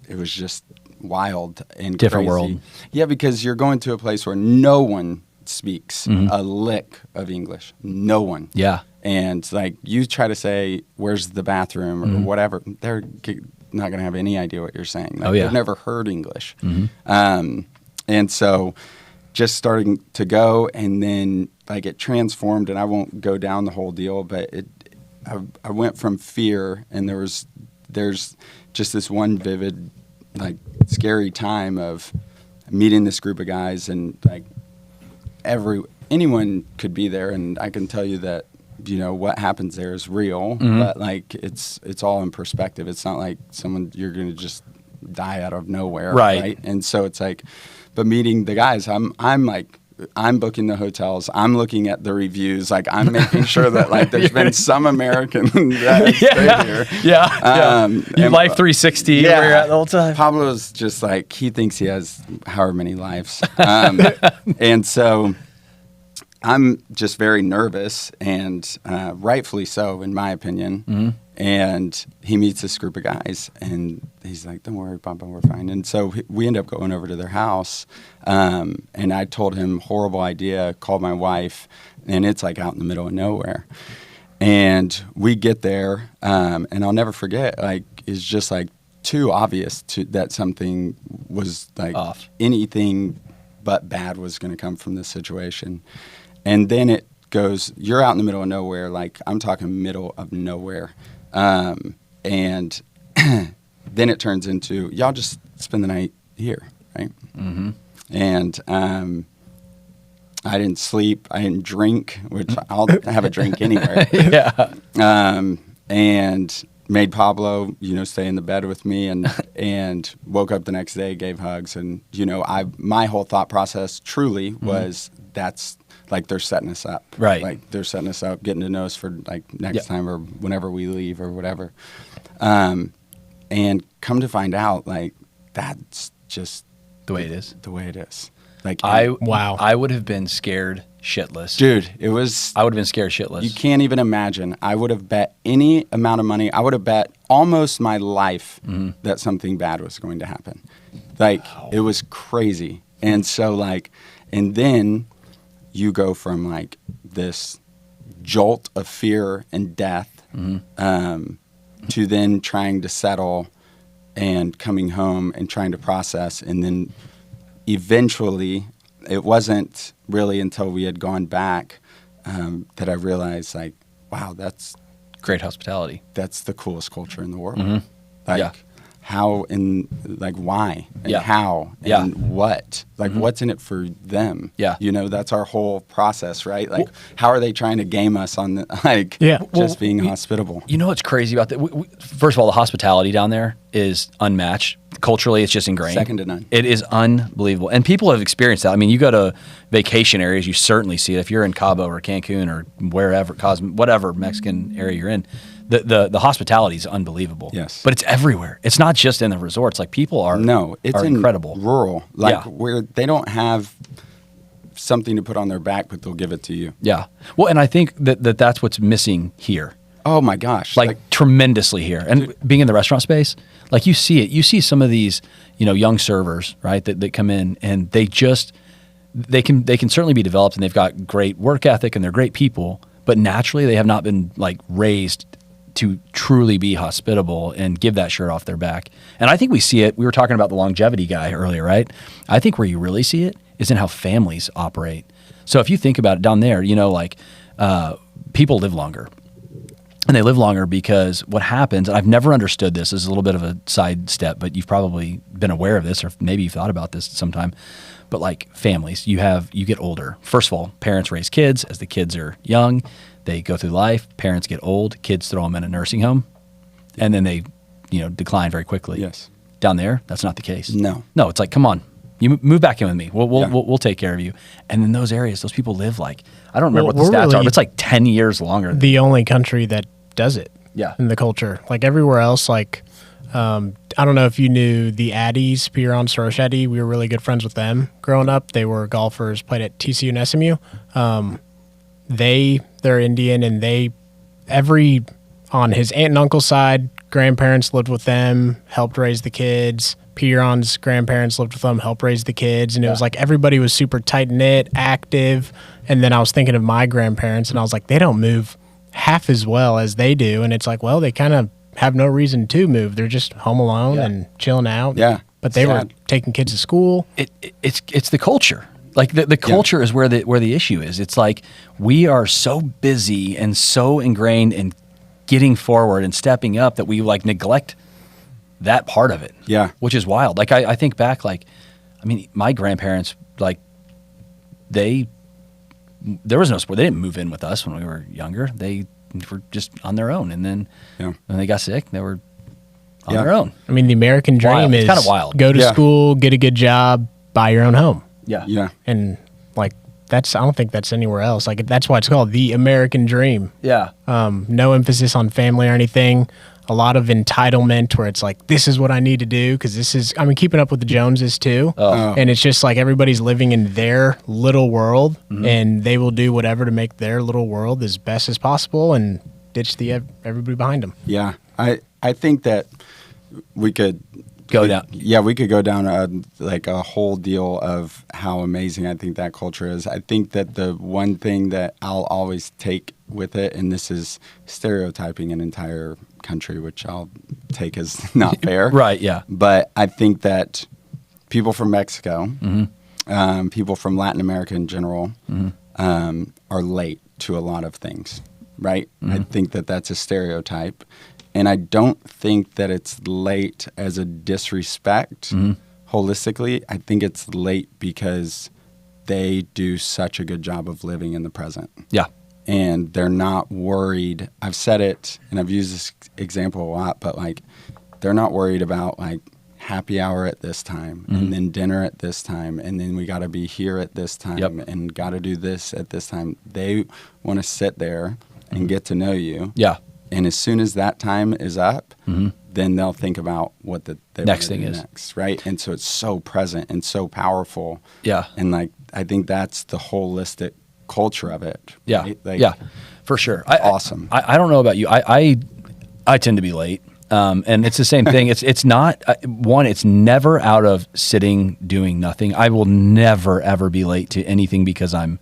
it was just wild and different crazy. World. Yeah, because you're going to a place where no one speaks a lick of English. No one. Yeah. And like you try to say, where's the bathroom or whatever, they're not going to have any idea what you're saying. Like, they've never heard English. And so just starting to go, and then like it transformed, and I won't go down the whole deal, but I went from fear, and there's just this one vivid, like scary time of meeting this group of guys, and like anyone could be there, and I can tell you that what happens there is real, but like it's all in perspective. It's not like you're gonna just die out of nowhere, right? And so it's like, but meeting the guys, I'm booking the hotels. I'm looking at the reviews. Like, I'm making sure that like there's been some American that stayed here. Yeah. You Life 360 where you're at the whole time. Pablo's just like, he thinks he has however many lives. And so I'm just very nervous, and rightfully so, in my opinion. And he meets this group of guys, and he's like, don't worry, Papa, we're fine. And so we end up going over to their house, and I told him, horrible idea, called my wife, and it's like out in the middle of nowhere. And we get there, and I'll never forget, like, it's just like too obvious that something was like off. Anything but bad was going to come from this situation. And then it goes, you're out in the middle of nowhere, like I'm talking middle of nowhere. And then it turns into, y'all just spend the night here, right? And I didn't sleep, I didn't drink, which I'll have a drink anywhere. And made Pablo, stay in the bed with me, and woke up the next day, gave hugs, and my whole thought process truly was that's like they're setting us up, right? Like they're setting us up, getting to know us for like next time or whenever we leave or whatever. And come to find out, like that's just the way it is. The way it is. Like I would have been scared shitless, dude. I would have been scared shitless. You can't even imagine. I would have bet any amount of money. I would have bet almost my life that something bad was going to happen. Like it was crazy. And so like, and then you go from like this jolt of fear and death to then trying to settle and coming home and trying to process. And then eventually, it wasn't really until we had gone back that I realized like, wow, that's great hospitality. That's the coolest culture in the world. Like how and like why and how and what, like what's in it for them. That's our whole process, right? Like how are they trying to game us on the, just being hospitable. What's crazy about that? First of all, the hospitality down there is unmatched. Culturally, it's just ingrained. Second to none. It is unbelievable. And people have experienced that. I mean, you go to vacation areas, you certainly see it. If you're in Cabo or Cancun or wherever, whatever Mexican area you're in, the hospitality is unbelievable. Yes. But it's everywhere. It's not just in the resorts. Like people are incredible. Rural. Like where they don't have something to put on their back, but they'll give it to you. Yeah. Well, and I think that's what's missing here. Oh my gosh. Like tremendously here. And being in the restaurant space, like you see it. You see some of these, young servers, right, that come in and they can certainly be developed, and they've got great work ethic and they're great people, but naturally they have not been like raised to truly be hospitable and give that shirt off their back. And I think we see it. We were talking about the longevity guy earlier, right? I think where you really see it is in how families operate. So if you think about it down there, people live longer. And they live longer because what happens, and I've never understood this, is a little bit of a sidestep, but you've probably been aware of this, or maybe you've thought about this sometime. But like families, you get older. First of all, parents raise kids. As the kids are young, they go through life. Parents get old. Kids throw them in a nursing home, and then they, decline very quickly. Yes. Down there, that's not the case. No. It's like, come on, you move back in with me. We'll take care of you. And in those areas, those people live like, I don't remember what the stats are, but it's like 10 years longer. The only country that does it. Yeah. In the culture, like everywhere else, like. I don't know if you knew the Addies, Piron, Soros Eddy. We were really good friends with them growing up. They were golfers, played at TCU and SMU. They're Indian, and on his aunt and uncle's side, grandparents lived with them, helped raise the kids. Piron's grandparents lived with them, helped raise the kids. And it was like everybody was super tight-knit, active. And then I was thinking of my grandparents, and I was like, they don't move half as well as they do. And it's like, well, they kind of have no reason to move. They're just home alone and chilling out. Yeah. But they were taking kids to school. It's the culture. Like the culture is where the issue is. It's like we are so busy and so ingrained in getting forward and stepping up that we like neglect that part of it. Yeah. Which is wild. Like I think back, my grandparents, like there was no sport. They didn't move in with us when we were younger. They were just on their own, and then when they got sick, they were on their own. I mean, the American dream is kind of wild. Go to school, get a good job, buy your own home. Yeah. And like I don't think that's anywhere else. Like that's why it's called the American dream. Yeah. No emphasis on family or anything. A lot of entitlement where it's like, this is what I need to do because keeping up with the Joneses too. Oh. And it's just like everybody's living in their little world and they will do whatever to make their little world as best as possible and ditch everybody behind them. Yeah. I think that we could go down. Yeah, we could go down a whole deal of how amazing I think that culture is. I think that the one thing that I'll always take with it, and this is stereotyping an entire country, which I'll take as not fair. Right, yeah. But I think that people from Mexico, people from Latin America in general, are late to a lot of things, right? I think that that's a stereotype. And I don't think that it's late as a disrespect holistically. I think it's late because they do such a good job of living in the present. Yeah. And they're not worried. I've said it, and I've used this example a lot, but like they're not worried about like happy hour at this time and then dinner at this time and then we got to be here at this time and got to do this at this time. They want to sit there and get to know you. Yeah. And as soon as that time is up, then they'll think about what the next thing is. Next, right? And so it's so present and so powerful. Yeah. And like I think that's the holistic culture of it. Yeah. Right? Like, yeah. For sure. Awesome. I don't know about you. I tend to be late. And it's the same thing. It's not it's never out of sitting doing nothing. I will never ever be late to anything because I'm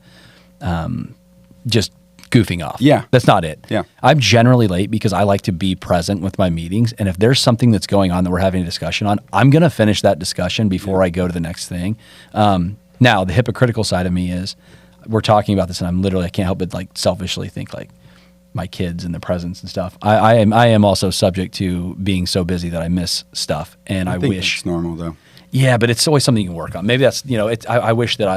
just goofing off. Yeah. That's not it. Yeah. I'm generally late because I like to be present with my meetings. And if there's something that's going on that we're having a discussion on, I'm going to finish that discussion before I go to the next thing. Now, the hypocritical side of me is we're talking about this and I can't help but like selfishly think like my kids and the presents and stuff. I am also subject to being so busy that I miss stuff. And I think wish it's normal though. Yeah, but it's always something you can work on. Maybe that's, I wish that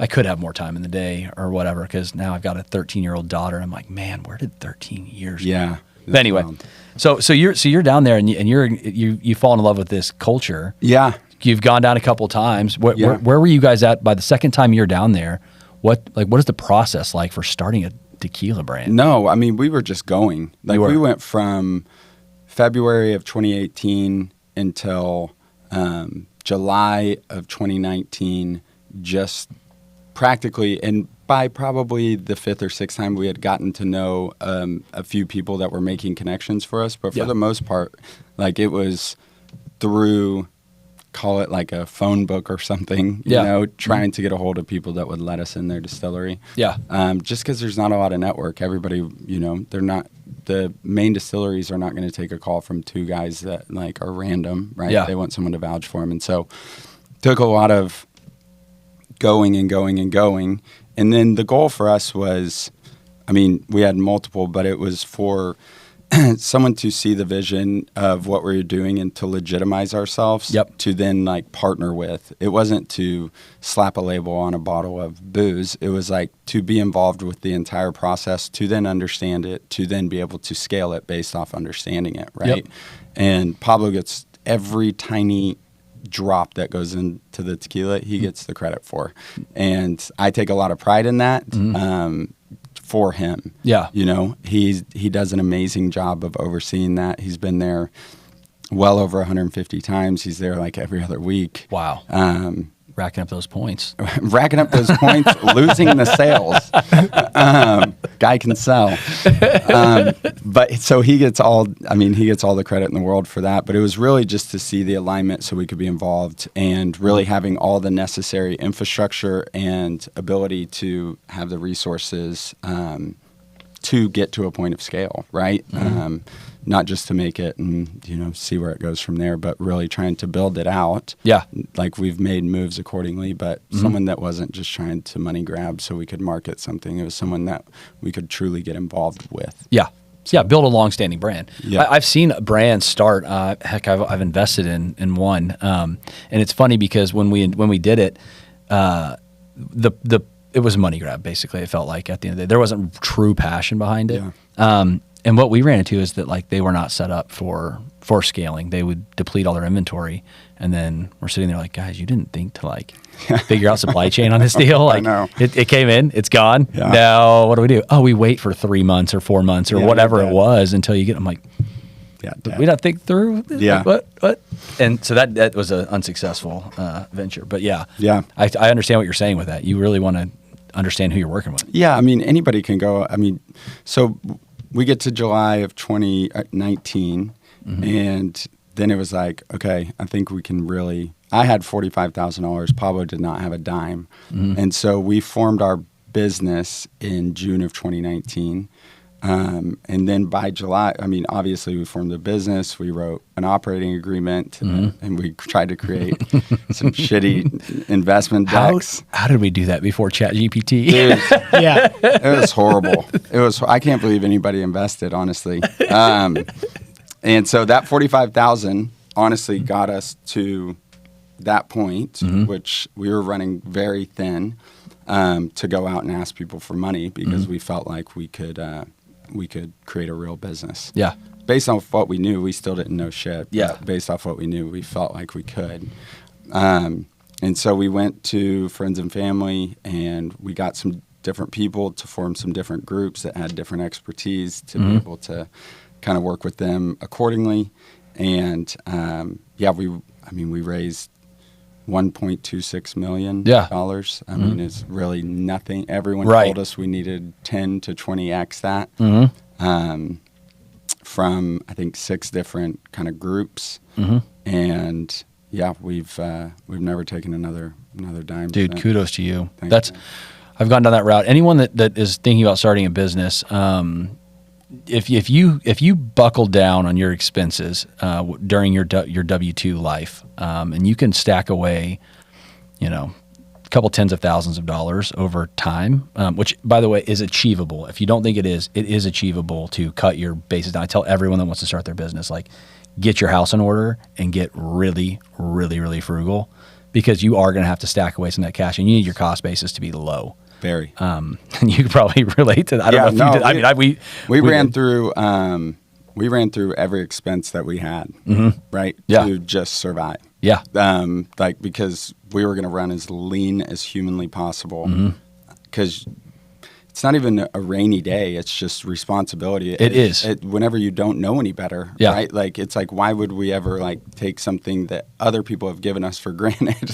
I could have more time in the day or whatever, because now I've got a 13-year-old daughter. I'm like, man, where did 13 years go? But anyway, wild. so you're down there and you fall in love with this culture. Yeah. You've gone down a couple of times. Where were you guys at by the second time you're down there? What is the process like for starting a tequila brand? No, I mean, we were just going. Like we went from February of 2018 until July of 2019, just practically, and by probably the fifth or sixth time we had gotten to know a few people that were making connections for us. But for the most part, like it was through, call it like a phone book or something, trying to get a hold of people that would let us in their distillery. Yeah. Just because there's not a lot of network. Everybody, they're not, the main distilleries are not going to take a call from two guys that like are random, right? Yeah. They want someone to vouch for them. And so took a lot of going and going and going. And then the goal for us was, I mean, we had multiple, but it was for someone to see the vision of what we were doing and to legitimize ourselves to then like partner with. It wasn't to slap a label on a bottle of booze. It was like to be involved with the entire process, to then understand it, to then be able to scale it based off understanding it, right? And Pablo gets every tiny drop that goes into the tequila, he gets the credit for. And I take a lot of pride in that. For him. You know, he does an amazing job of overseeing that. He's been there well over 150 times. He's there like every other week. Wow. Racking up those points. Racking up those points, losing the sales. Guy can sell. But so he gets all the credit in the world for that. But it was really just to see the alignment so we could be involved and really having all the necessary infrastructure and ability to have the resources to get to a point of scale, right? Not just to make it and, you know, see where it goes from there, but really trying to build it out. Like we've made moves accordingly, but someone that wasn't just trying to money grab so we could market something. It was someone that we could truly get involved with. Build a long-standing brand. I've seen brands start. Heck, I've invested in one, and it's funny because when we did it, it was a money grab. Basically, it felt like at the end of the day there wasn't true passion behind it. And what we ran into is that like they were not set up for scaling. They would deplete all their inventory, and then we're sitting there like, guys, you didn't think to like figure out supply chain on this deal. Like it came in, it's gone. Now what do we do? Oh, we wait for 3 months or 4 months or whatever it was until you get. I'm like, did we not think through? Like, what? And so that was an unsuccessful venture. But I understand what you're saying with that. You really want to understand who you're working with. I mean, anybody can go. I mean, so we get to July of 2019, and then it was like, okay, I think we can really. I had $45,000. Pablo did not have a dime, and so we formed our business in June of 2019. And then by July, I mean, obviously we formed the business, we wrote an operating agreement, and we tried to create some shitty investment decks. How did we do that before ChatGPT? It was horrible. I can't believe anybody invested, honestly. And so that 45,000 honestly got us to that point, which we were running very thin, to go out and ask people for money because we felt like we could create a real business. Based off what we knew, we still didn't know shit. But based off what we knew, we felt like we could. And so we went to friends and family, and we got some different people to form some different groups that had different expertise to be able to kind of work with them accordingly. And we raised $1.26 million. I mean, it's really nothing. Everyone told us we needed 10 to 20x that from I think 6 different kind of groups, and we've never taken another dime. Dude, kudos to you. Thanks, I've gone down that route. Anyone that is thinking about starting a business, if you buckle down on your expenses during your W-2 life, and you can stack away, a couple tens of thousands of dollars over time, which by the way is achievable. If you don't think it is achievable to cut your bases down. I tell everyone that wants to start their business, like, get your house in order and get really, really, really frugal, because you are going to have to stack away some of that cash, and you need your cost basis to be low. Very. And you could probably relate to that. I don't know if you did. We ran through every expense that we had, right? To just survive. Because we were going to run as lean as humanly possible, because it's not even a rainy day. It's just responsibility. It is. Whenever you don't know any better, right? Like, it's like, why would we ever take something that other people have given us for granted?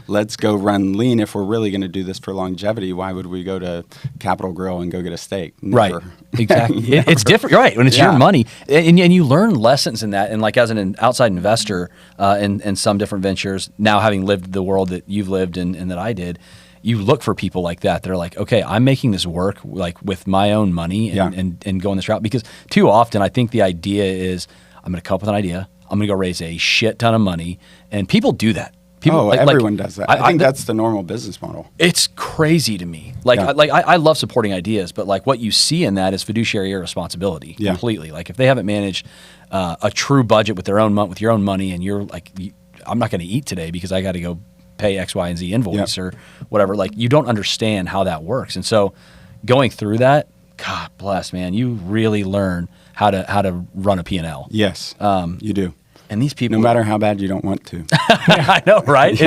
Let's go run lean. If we're really going to do this for longevity, why would we go to Capital Grill and go get a steak? Never. Right. Exactly. It's different. Right. When it's your money, and you learn lessons in that. And like, as an outside investor in some different ventures, now having lived the world that you've lived and that I did, you look for people like that. They're like, okay, I'm making this work like with my own money and going this route. Because too often I think the idea is, I'm going to come up with an idea, I'm going to go raise a shit ton of money. And people do that. Everyone does that. I think that's the normal business model. It's crazy to me. I love supporting ideas, but like what you see in that is fiduciary irresponsibility completely. Like if they haven't managed a true budget with your own money, and you're like, I'm not going to eat today because I got to go pay X, Y, and Z invoice or whatever. Like you don't understand how that works, and so going through that, God bless, man, you really learn how to run a P&L. Yes, you do. And these people, no matter how bad you don't want to. I know, right?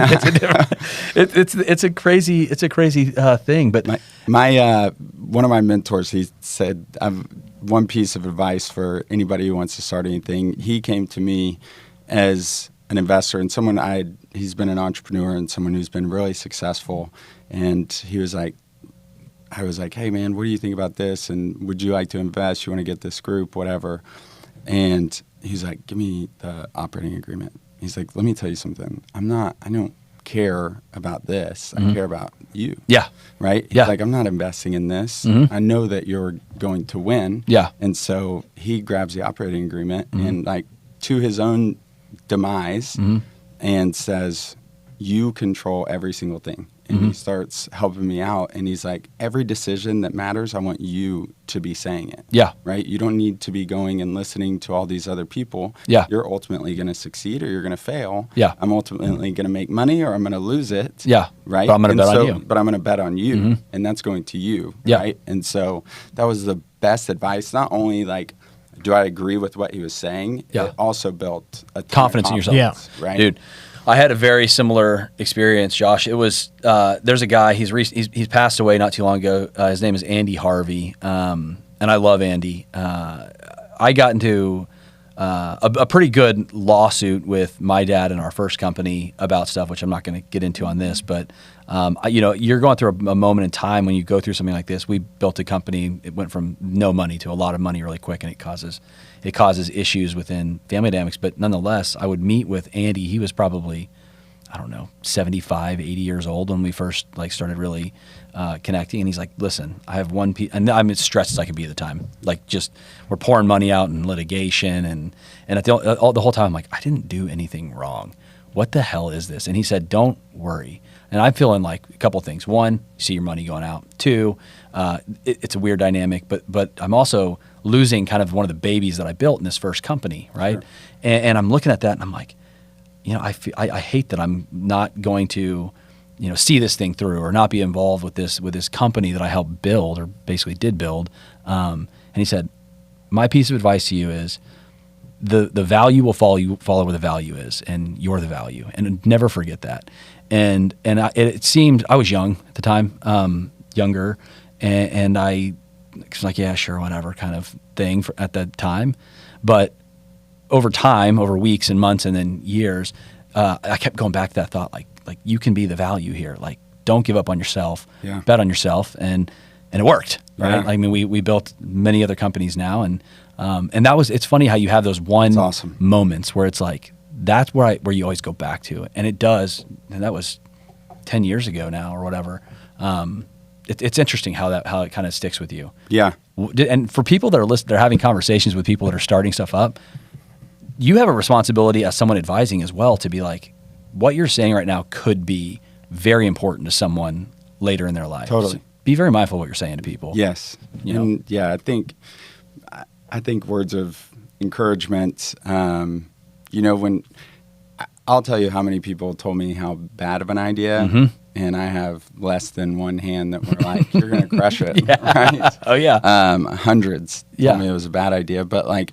It's a crazy thing. But my one of my mentors, he said, I've one piece of advice for anybody who wants to start anything. He came to me as an investor and someone he's been an entrepreneur and someone who's been really successful. And he was like, I was like, hey man, what do you think about this? And would you like to invest? You want to get this group, whatever. And he's like, give me the operating agreement. He's like, let me tell you something. I don't care about this. I care about you. Yeah. Right? Yeah. He's like, I'm not investing in this. I know that you're going to win. Yeah. And so he grabs the operating agreement and like to his own demise and says, you control every single thing. And he starts helping me out. And he's like, every decision that matters, I want you to be saying it. Yeah. Right? You don't need to be going and listening to all these other people. Yeah. You're ultimately going to succeed or you're going to fail. Yeah. I'm ultimately going to make money or I'm going to lose it. Yeah. Right? But I'm going to bet on you. But I'm going to bet on you. And that's going to you. Yeah. Right? And so that was the best advice. Not only like, do I agree with what he was saying? Yeah. It also built a confidence in yourself. Yeah. Right? Dude. I had a very similar experience, Josh. It was there's a guy he's passed away not too long ago. His name is Andy Harvey, and I love Andy. I got into a pretty good lawsuit with my dad and our first company about stuff, which I'm not going to get into on this. But you're going through a moment in time when you go through something like this. We built a company. It went from no money to a lot of money really quick, and it causes issues within family dynamics. But nonetheless, I would meet with Andy. He was probably, 75, 80 years old when we first started really connecting. And he's like, listen, I have one piece, and I'm as stressed as I could be at the time. Like just we're pouring money out in litigation. And at the whole time I'm like, I didn't do anything wrong. What the hell is this? And he said, don't worry. And I'm feeling like a couple things. One, you see your money going out. Two, it's a weird dynamic, but I'm also losing kind of one of the babies that I built in this first company, right? Sure. And I'm looking at that and I'm like, I hate that I'm not going to, see this thing through or not be involved with this company that I helped build or basically did build. And he said, my piece of advice to you is the value will follow where the value is, and you're the value, and never forget that. And it seemed I was young at the time, younger, and I was like, yeah, sure, whatever kind of thing at that time. But over time, over weeks and months and then years, I kept going back to that thought, like you can be the value here. Like, don't give up on yourself. Yeah. Bet on yourself, and it worked. Right? Yeah. I mean, we built many other companies now, and that was. It's funny how you have those awesome moments where it's like that's where you always go back to it, and it does. And that was 10 years ago now or whatever. It's interesting how it kind of sticks with you. Yeah. And for people that are listening, they're having conversations with people that are starting stuff up. You have a responsibility as someone advising as well to be like, what you're saying right now could be very important to someone later in their lives. Totally. Be very mindful of what you're saying to people. Yes. And yeah, I think words of encouragement, when I'll tell you how many people told me how bad of an idea, and I have less than one hand that were like, you're going to crush it. Yeah. Right? Oh, yeah. Hundreds told me it was a bad idea, but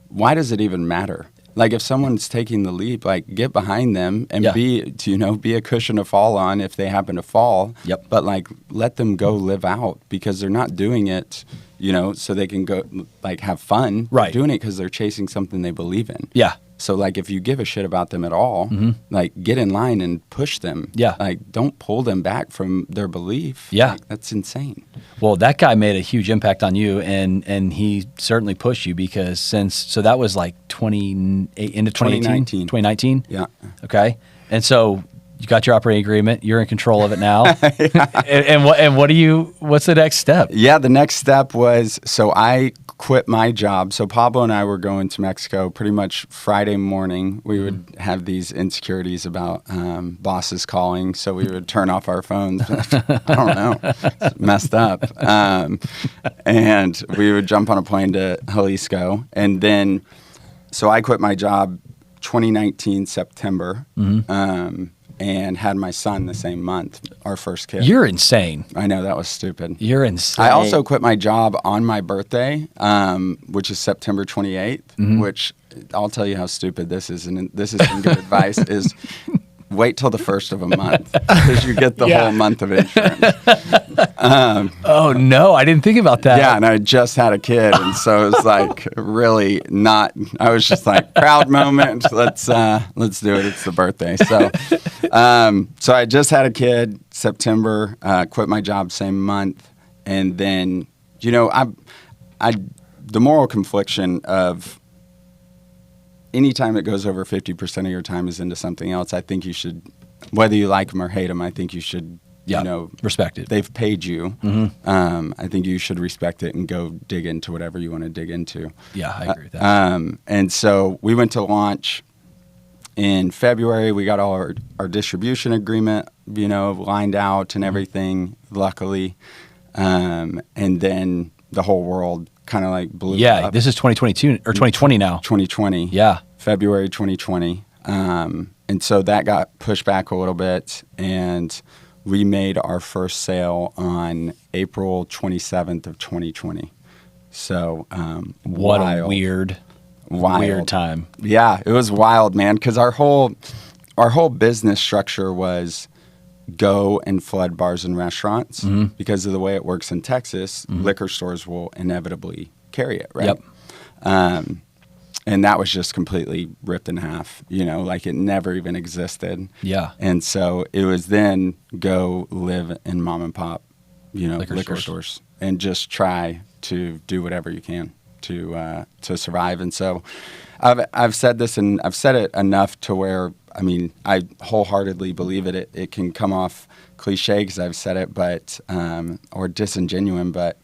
why does it even matter? If someone's taking the leap, get behind them and be a cushion to fall on if they happen to fall. Yep. But let them go live out, because they're not doing it, so they can go have fun. Right. They're doing it because they're chasing something they believe in. Yeah. So if you give a shit about them at all, get in line and push them. Yeah. Don't pull them back from their belief. Yeah. That's insane. Well, that guy made a huge impact on you, and he certainly pushed you, because so that was 2018? 2019. 2019? Yeah. Okay. And so You got your operating agreement. You're in control of it now. and what's the next step? Yeah, the next step was, so I quit my job. So Pablo and I were going to Mexico pretty much Friday morning. We would have these insecurities about bosses calling, so we would turn off our phones. I don't know. It's messed up. And we would jump on a plane to Jalisco. And then, so I quit my job 2019 September. And had my son the same month, our first kid. You're insane. I know, that was stupid. You're insane. I also quit my job on my birthday, which is September 28th, which I'll tell you how stupid this is, and this is some good advice, is wait till the first of a month because you get the whole month of insurance. Oh, no, I didn't think about that. Yeah, and I just had a kid, and so it was like really not, I was just like, proud moment, let's do it, it's the birthday. So so I just had a kid, September, quit my job same month, and then, you know, the moral confliction of anytime it goes over 50% of your time is into something else, I think you should, whether you like them or hate them, I think you should, you know, respect it. They've paid you. I think you should respect it and go dig into whatever you want to dig into. Yeah, I agree with that. And so we went to launch in February. We got all our distribution agreement, you know, lined out and everything, luckily. And then the whole world kind of like blew up. Yeah, this is 2022 or 2020 now. 2020. Yeah. February 2020. And so that got pushed back a little bit, and we made our first sale on April 27th of 2020. So what wild. A weird time. Yeah, it was wild, man, because our whole business structure was go and flood bars and restaurants because of the way it works in Texas. Liquor stores will inevitably carry it, right? Yep. And that was just completely ripped in half, you know, like it never even existed. Yeah. And so it was then go live in mom and pop, you know, liquor stores and just try to do whatever you can to survive. And so I've said this, and I've said it enough to where, I mean, I wholeheartedly believe it. It can come off cliche because I've said it, but or disingenuine, but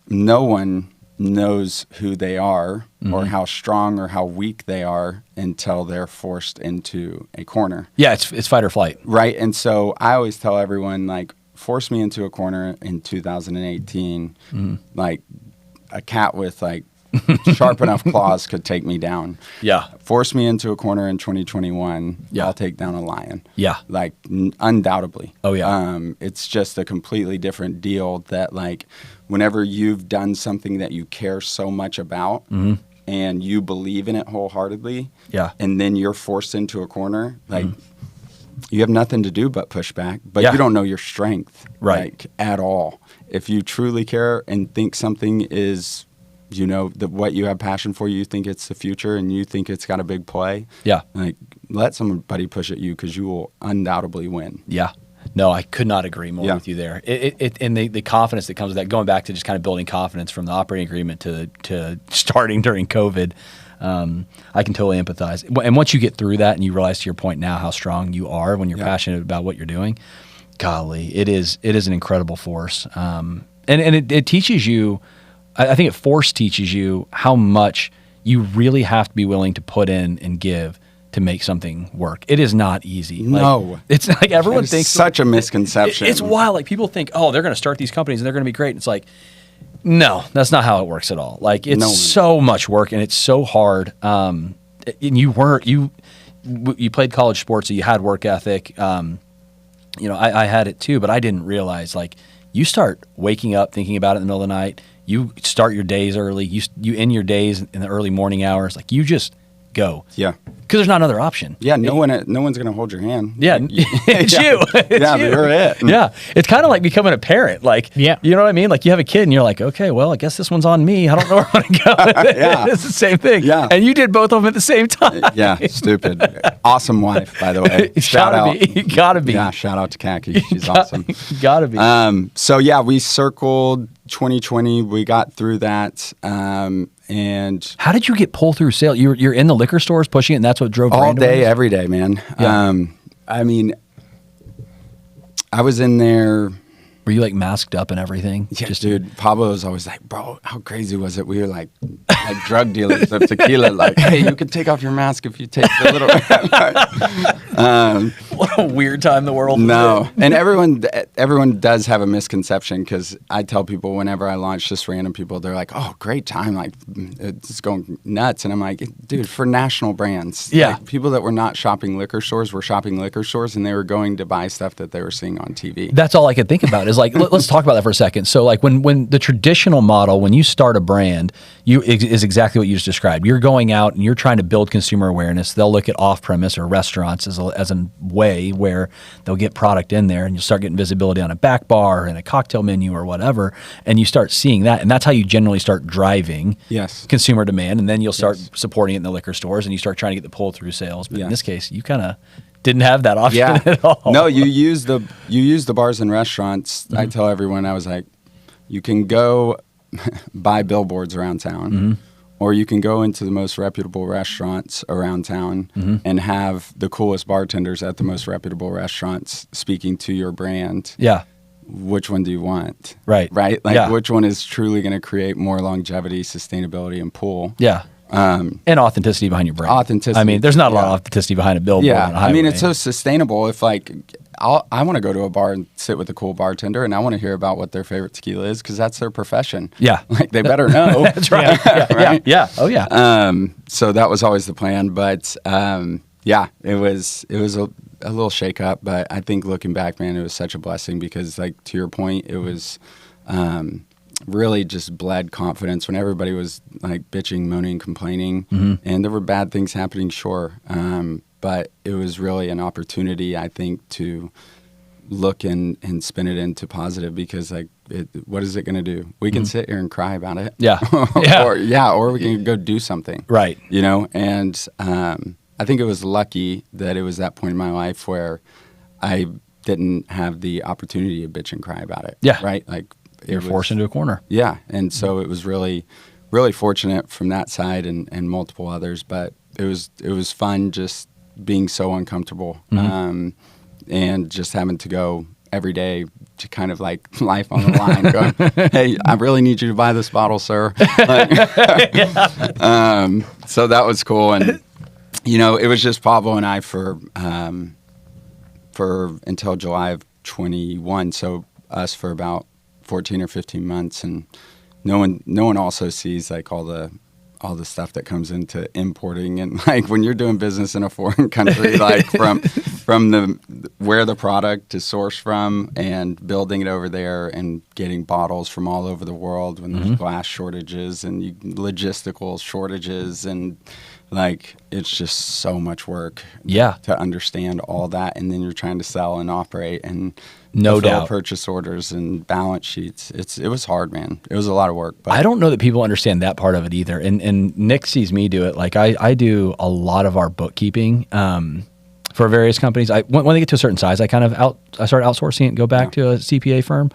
no one knows who they are or how strong or how weak they are until they're forced into a corner. Yeah, it's fight or flight. Right. And so I always tell everyone, like, force me into a corner in 2018, like a cat with like sharp enough claws could take me down. Yeah. Force me into a corner in 2021, I'll take down a lion. Yeah. Like undoubtedly. Oh, yeah. It's just a completely different deal that, like, whenever you've done something that you care so much about and you believe in it wholeheartedly, and then you're forced into a corner, like you have nothing to do but push back, but you don't know your strength, like, at all. If you truly care and think something is, you know, what you have passion for, you think it's the future and you think it's got a big play, like, let somebody push at you because you will undoubtedly win. Yeah. No, I could not agree more with you there. And the confidence that comes with that, going back to just kind of building confidence from the operating agreement to starting during COVID, I can totally empathize. And once you get through that and you realize, to your point now, how strong you are when you're passionate about what you're doing, golly, it is an incredible force. And it teaches you, I think it teaches you how much you really have to be willing to put in and give to make something work. It is not easy. No. It's like everyone thinks. Such a misconception. It's wild. Like, people think, oh, they're going to start these companies and they're going to be great. And it's like, no, that's not how it works at all. Like, it's so much work and it's so hard. And you played college sports, so you had work ethic. You know, I had it too, but I didn't realize, like, you start waking up thinking about it in the middle of the night. You start your days early. You end your days in the early morning hours. Like, you just go. Yeah. Because there's not another option. Yeah, no one's going to hold your hand. Yeah, it's you. It's you. You're it. Yeah, it's kind of like becoming a parent. Like, you know what I mean? Like, you have a kid and you're like, okay, well, I guess this one's on me. I don't know where I'm going to go. It's the same thing. Yeah. And you did both of them at the same time. Yeah, stupid. Awesome wife, by the way. Shout out. You gotta be. Yeah, shout out to Khaki. She's awesome. Gotta be. So, yeah, we circled 2020. We got through that. And how did you get pulled through sales? You're in the liquor stores pushing it, and that's what drove all day, every day, man. Yeah. I mean, I was in there. Were you like masked up and everything? Yeah, dude. Pablo was always like, bro, how crazy was it? We were like drug dealers of tequila. Like, hey, you can take off your mask if you taste a little. What a weird time the world. No, and everyone does have a misconception, because I tell people whenever I launch, just random people, they're like, oh, great time, like it's going nuts, and I'm like, dude, for national brands, like, people that were not shopping liquor stores were shopping liquor stores, and they were going to buy stuff that they were seeing on TV. That's all I could think about is like, let's talk about that for a second. So like when the traditional model, when you start a brand, is exactly what you just described. You're going out and you're trying to build consumer awareness. They'll look at off-premise or restaurants as a way where they'll get product in there, and you'll start getting visibility on a back bar and a cocktail menu or whatever, and you start seeing that, and that's how you generally start driving consumer demand, and then you'll start supporting it in the liquor stores, and you start trying to get the pull-through sales. But in this case, you kind of didn't have that option at all. No, you use the bars and restaurants. I tell everyone, I was like, you can go buy billboards around town, or you can go into the most reputable restaurants around town and have the coolest bartenders at the most reputable restaurants speaking to your brand. Yeah. Which one do you want? Right. Right? Like, which one is truly going to create more longevity, sustainability, and pull? Yeah. And authenticity behind your brand. Authenticity. I mean, there's not a lot of authenticity behind a billboard. Yeah. On a highway. I mean, it's so sustainable. If like, I want to go to a bar and sit with a cool bartender, and I want to hear about what their favorite tequila is, because that's their profession. Yeah. Like, they better know. That's right. Right? Yeah. Oh yeah. So that was always the plan, but it was a little shake up, but I think looking back, man, it was such a blessing, because like, to your point, it was really just bled confidence when everybody was like bitching, moaning, complaining, and there were bad things happening, sure. But it was really an opportunity, I think, to look and spin it into positive, because like, what is it going to do? We can sit here and cry about it. Yeah. or we can go do something. Right. You know, and I think it was lucky that it was that point in my life where I didn't have the opportunity to bitch and cry about it. Yeah. Right? Like, you're forced into a corner. Yeah. And so it was really, really fortunate from that side and multiple others, but it was fun just being so uncomfortable, and just having to go every day to kind of like life on the line going, hey, I really need you to buy this bottle, sir. Like, so that was cool. And, you know, it was just Pablo and I for until July of 21. So us for about 14 or 15 months. And no one also sees like all the stuff that comes into importing, and like when you're doing business in a foreign country, like from where the product is sourced from, and building it over there, and getting bottles from all over the world when there's glass shortages and logistical shortages, and like, it's just so much work to understand all that, and then you're trying to sell and operate and no doubt purchase orders and balance sheets. It was hard, man. It was a lot of work. But I don't know that people understand that part of it either. And Nick sees me do it. Like I do a lot of our bookkeeping for various companies. When they get to a certain size, I kind of start outsourcing it and go back to a CPA firm.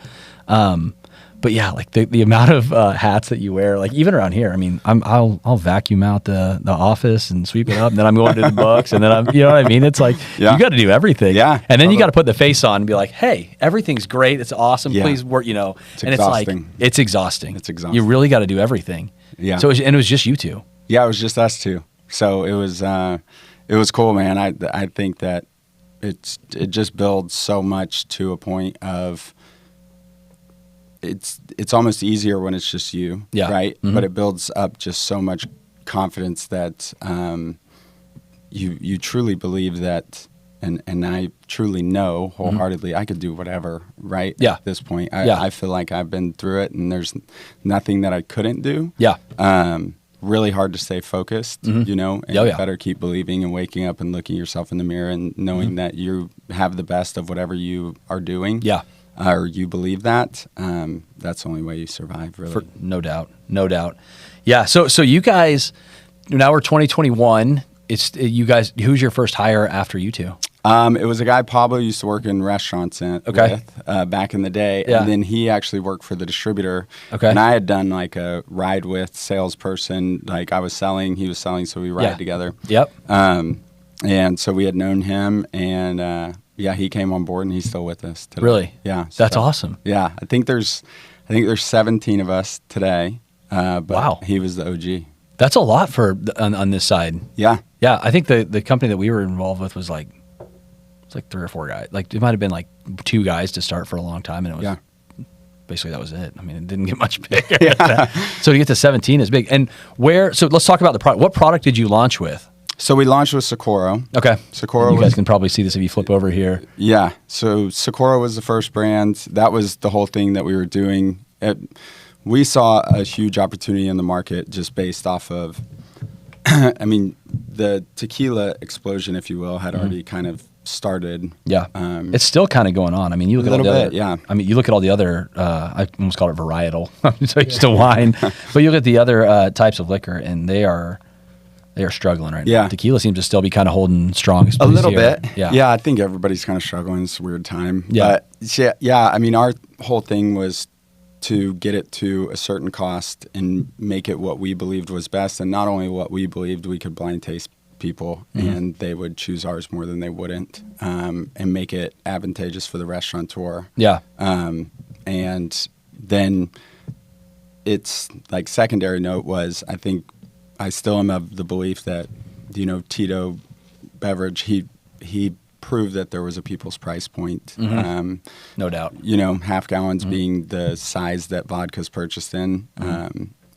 But yeah, like the amount of hats that you wear, like even around here, I mean, I'll vacuum out the office and sweep it up, and then I'm going to the books, and then you know what I mean? It's like, you got to do everything. Yeah. And then you got to put the face on and be like, hey, everything's great. It's awesome. Yeah. Please work, you know. It's and exhausting. It's exhausting. It's exhausting. You really got to do everything. Yeah. So it was just you two. Yeah, it was just us two. So it was cool, man. I think that it just builds so much to a point of, it's almost easier when it's just you, right? But it builds up just so much confidence that you truly believe that, and I truly know wholeheartedly I could do whatever, right? Yeah. At this point, I feel like I've been through it, and there's nothing that I couldn't do. Yeah. Really hard to stay focused, you know, and you better keep believing and waking up and looking yourself in the mirror and knowing that you have the best of whatever you are doing. Yeah. Or you believe that, that's the only way you survive, really. No doubt. Yeah. So you guys, now we're 2021. It's you guys. Who's your first hire after you two? It was a guy Pablo used to work in restaurants with back in the day, and then he actually worked for the distributor. Okay. And I had done like a ride with salesperson. Like I was selling, he was selling, so we ride together. Yep. And so we had known him, and he came on board, and he's still with us today. Really? Yeah. That's awesome. Yeah, I think there's 17 of us today. But wow. He was the OG. That's a lot for on this side. Yeah. Yeah, I think the company that we were involved with was like 3 or 4 guys. Like it might have been like 2 guys to start for a long time, and it was basically that was it. I mean, it didn't get much bigger. So to get to 17 is big. And so let's talk about the product. What product did you launch with? So we launched with Socorro. Okay. Socorro. You guys can probably see this if you flip over here. Yeah. So Socorro was the first brand. That was the whole thing that we were doing. We saw a huge opportunity in the market just based off of, I mean, the tequila explosion, if you will, had already kind of started. Yeah. It's still kind of going on. I mean, you look at all the other, I mean, you look at all the other, I almost call it varietal. So it's still wine. But you look at the other types of liquor, and they are struggling right now. Tequila seems to still be kind of holding strong. A little bit. Yeah, I think everybody's kind of struggling. It's a weird time. Yeah. But I mean, our whole thing was to get it to a certain cost and make it what we believed was best. And not only what we believed, we could blind taste people, and they would choose ours more than they wouldn't, and make it advantageous for the restaurateur. Yeah. And then it's like secondary note was, I think I still am of the belief that, Tito Beverage, he proved that there was a people's price point. No doubt. Half gallons being the size that vodka's purchased in.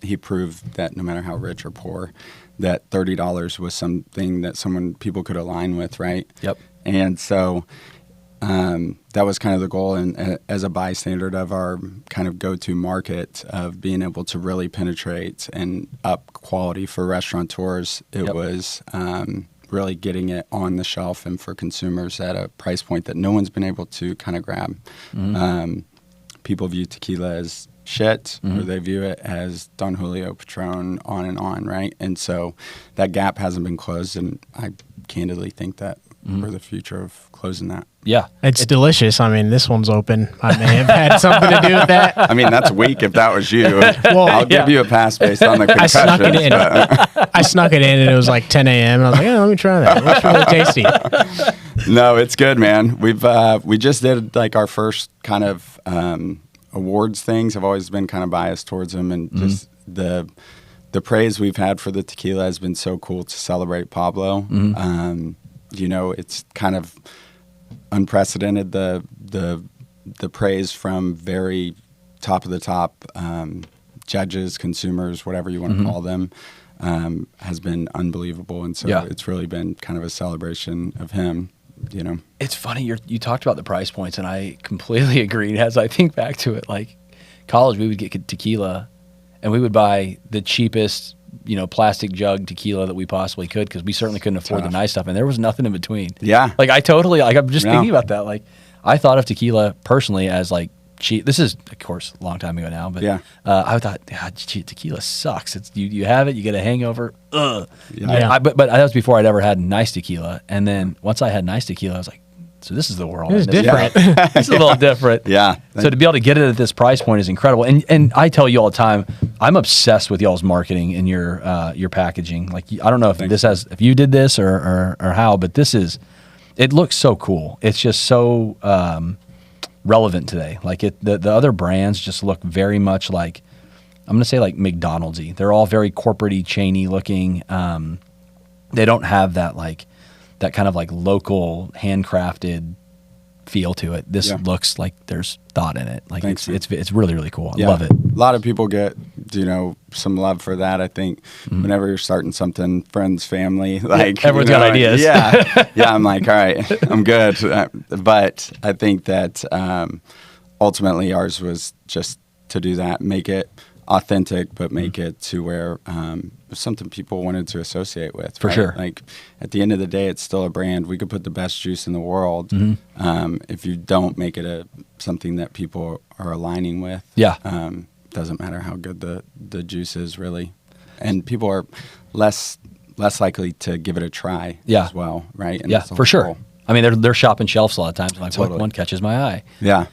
He proved that no matter how rich or poor, that $30 was something that people could align with, right? Yep. And so that was kind of the goal, and as a bystander of our kind of go-to market of being able to really penetrate and up quality for restaurateurs, it was really getting it on the shelf and for consumers at a price point that no one's been able to kind of grab. People view tequila as shit, or they view it as Don Julio, Patron, on and on, right? And so that gap hasn't been closed, and I candidly think that we're the future of closing that. Yeah. It's delicious. I mean, this one's open. I may have had something to do with that. I mean, that's weak if that was you. Well, I'll give you a pass based on the concussions. I snuck it in. I snuck it in, and it was like 10 a.m. And I was like, let me try that. It looks really tasty. No, it's good, man. We just did like our first kind of awards things. I've always been kind of biased towards them, and just the praise we've had for the tequila has been so cool to celebrate Pablo. It's kind of unprecedented, the praise from very top of the top judges, consumers, whatever you want to call them, has been unbelievable. And so it's really been kind of a celebration of him. It's funny you talked about the price points, and I completely agreed. As I think back to it, like college, we would get tequila, and we would buy the cheapest, plastic jug tequila that we possibly could, because we certainly couldn't afford the nice stuff, and there was nothing in between. Yeah, like I'm just thinking about that. Like I thought of tequila personally as like cheap. This is, of course, a long time ago now, but I thought, tequila sucks. It's you have it, you get a hangover. Ugh. Yeah. But that was before I'd ever had nice tequila, and then once I had nice tequila, I was like, so this is the world. It's different. It's a little different. Yeah. So to be able to get it at this price point is incredible. And I tell you all the time, I'm obsessed with y'all's marketing and your packaging. Like I don't know if you did this or how, but it looks so cool. It's just so relevant today. Like the other brands just look very much like, I'm going to say like McDonald's-y. They're all very corporate-y, chainy looking. They don't have that kind of like local handcrafted feel to it. This looks like there's thought in it. Like it's really, really cool. I love it. A lot of people get, some love for that. I think whenever you're starting something, friends, family, like everyone's got ideas. Yeah. I'm like, all right, I'm good. But I think that ultimately ours was just to do that, make it authentic, but make it to where something people wanted to associate with. For sure. Like at the end of the day, it's still a brand. We could put the best juice in the world. If you don't make it something that people are aligning with, doesn't matter how good the juice is, really. And people are less likely to give it a try as well, right? And for sure. I mean, they're shopping shelves a lot of times. Like, what one catches my eye? Yeah.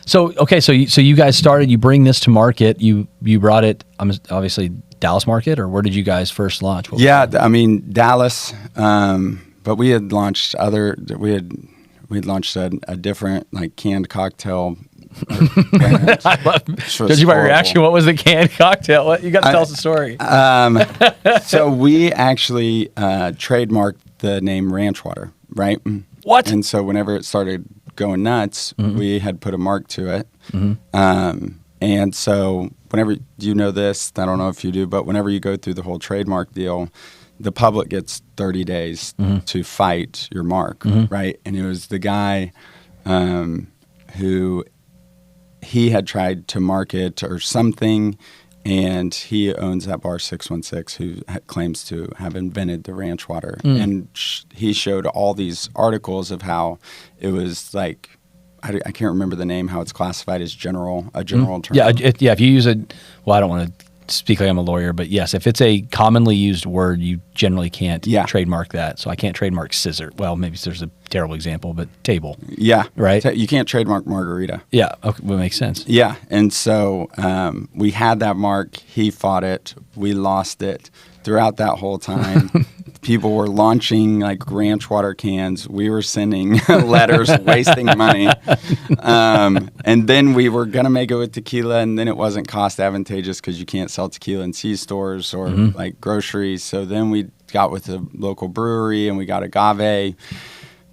So you guys started. You bring this to market. You brought it. Obviously Dallas market, or where did you guys first launch? I mean Dallas. but we had launched we'd launched a different like canned cocktail. I love, judging by your reaction, what was the canned cocktail? What, you got to tell us the story. So we actually trademarked the name Ranch Water, right? What? And so whenever it started going nuts, we had put a mark to it. And so whenever, you know this, I don't know if you do, but whenever you go through the whole trademark deal, the public gets 30 days to fight your mark, right? And it was the guy who he had tried to market or something, and he owns that bar 616 who claims to have invented the ranch water. And he showed all these articles of how it was like, I can't remember the name, how it's classified as a general term. Yeah, if you use it, well, I don't want to speak like I'm a lawyer, but yes, if it's a commonly used word, you generally can't trademark that. So I can't trademark scissor. Well, maybe there's a terrible example, but table. Yeah. Right? You can't trademark margarita. Yeah. Okay. Well, makes sense. Yeah. And so we had that mark. He fought it. We lost it. Throughout that whole time, people were launching like ranch water cans. We were sending letters, wasting money. And then we were going to make it with tequila, and then it wasn't cost advantageous because you can't sell tequila in C-stores or like groceries. So then we got with a local brewery, and we got agave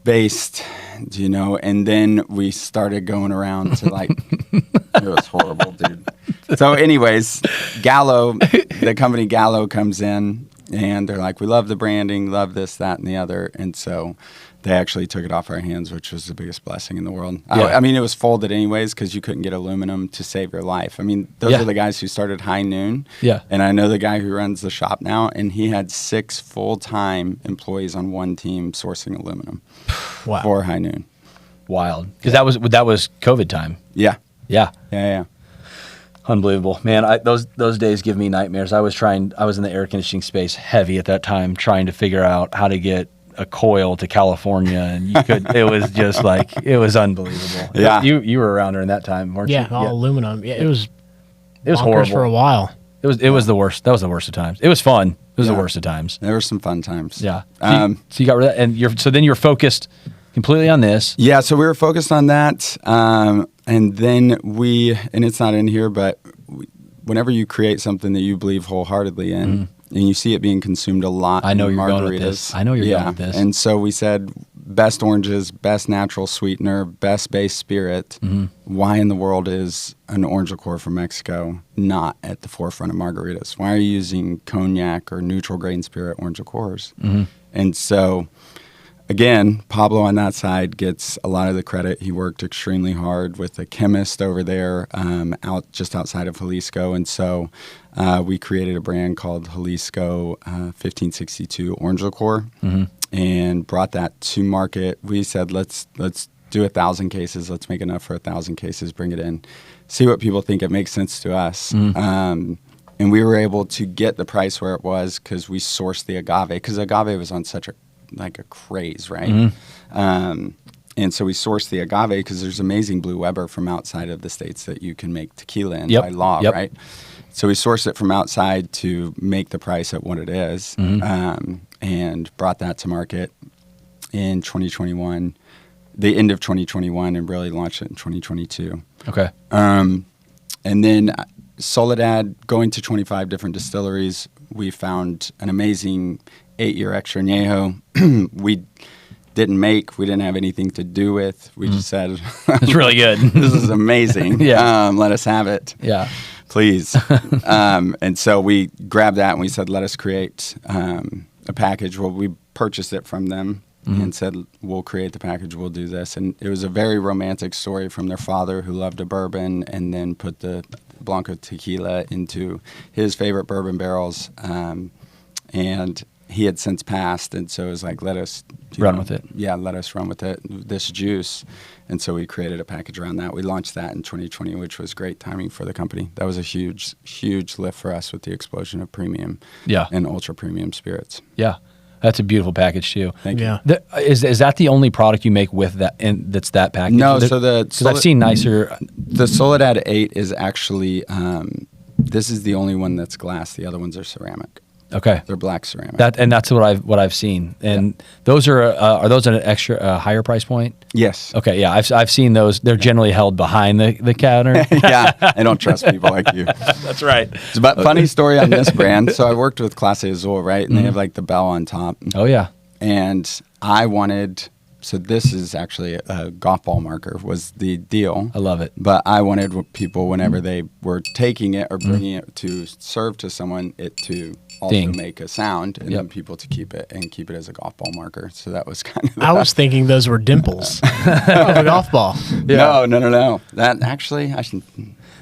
based, and then we started going around to like, it was horrible, dude. So anyways, Gallo, the company Gallo comes in, and they're like, we love the branding, love this, that, and the other. And so they actually took it off our hands, which was the biggest blessing in the world. Yeah. I mean, it was folded anyways because you couldn't get aluminum to save your life. I mean, those are the guys who started High Noon. Yeah. And I know the guy who runs the shop now, and he had 6 full-time employees on one team sourcing aluminum for High Noon. Wild. Because that was COVID time. Yeah. Yeah. Yeah. Unbelievable, man. Those days give me nightmares. I was in the air conditioning space heavy at that time, trying to figure out how to get a coil to California, and it was just like, it was unbelievable. Yeah. You were around during that time, weren't you? Yeah, all aluminum. Yeah, it was horrible for a while. It was the worst. That was the worst of times. It was fun. It was the worst of times. There were some fun times. Yeah. So you got rid of that, and then you're focused completely on this. Yeah, so we were focused on that, and then and it's not in here, but whenever you create something that you believe wholeheartedly in, and you see it being consumed a lot, I know in you're margaritas. going with this. I know you're going with this. And so we said, best oranges, best natural sweetener, best base spirit. Why in the world is an orange liqueur from Mexico not at the forefront of margaritas? Why are you using cognac or neutral grain spirit orange liqueurs? And so, again, Pablo on that side gets a lot of the credit. He worked extremely hard with a chemist over there just outside of Jalisco. And so we created a brand called Jalisco 1562 Orange Liqueur and brought that to market. We said, let's do 1,000 cases. Let's make enough for 1,000 cases, bring it in, see what people think. It makes sense to us. And we were able to get the price where it was because we sourced the agave, because agave was on such a craze, right? And so we sourced the agave because there's amazing Blue Weber from outside of the states that you can make tequila in by law, right? So we sourced it from outside to make the price at what it is, and brought that to market in 2021, the end of 2021, and really launched it in 2022. Okay. And then Soledad, going to 25 different distilleries, we found an amazing 8-year extra añejo. We didn't have anything to do with. We just said, it's really good. This is amazing. Let us have it. Yeah. Please. And so we grabbed that and we said, let us create a package. Well, we purchased it from them and said, we'll create the package, we'll do this. And it was a very romantic story from their father who loved a bourbon and then put the Blanco tequila into his favorite bourbon barrels. And he had since passed, and so it was like, let us run with it. Yeah, let us run with it, this juice. And so we created a package around that. We launched that in 2020, which was great timing for the company. That was a huge, huge lift for us with the explosion of premium and ultra premium spirits. Yeah. That's a beautiful package too. Thank you. Is that the only product you make with that? And that's that package? No. So I've seen nicer. The Soledad 8 is actually this is the only one that's glass. The other ones are ceramic. Okay. They're black ceramic. That's what I've seen. And those are those at an extra higher price point? Yes. Okay, yeah, I've seen those. They're generally held behind the counter. Yeah, I don't trust people like you. That's right. But funny story on this brand. So I worked with Clase Azul, right? And they have like the bell on top. Oh yeah. And I wanted. So this is actually a golf ball marker was the deal. I love it. But I wanted people, whenever they were taking it or bringing it to serve to someone, it to also Ding. make a sound, and then people to keep it as a golf ball marker. So that was kind of. I was thinking those were dimples of a golf ball. Yeah. No. That actually, I should.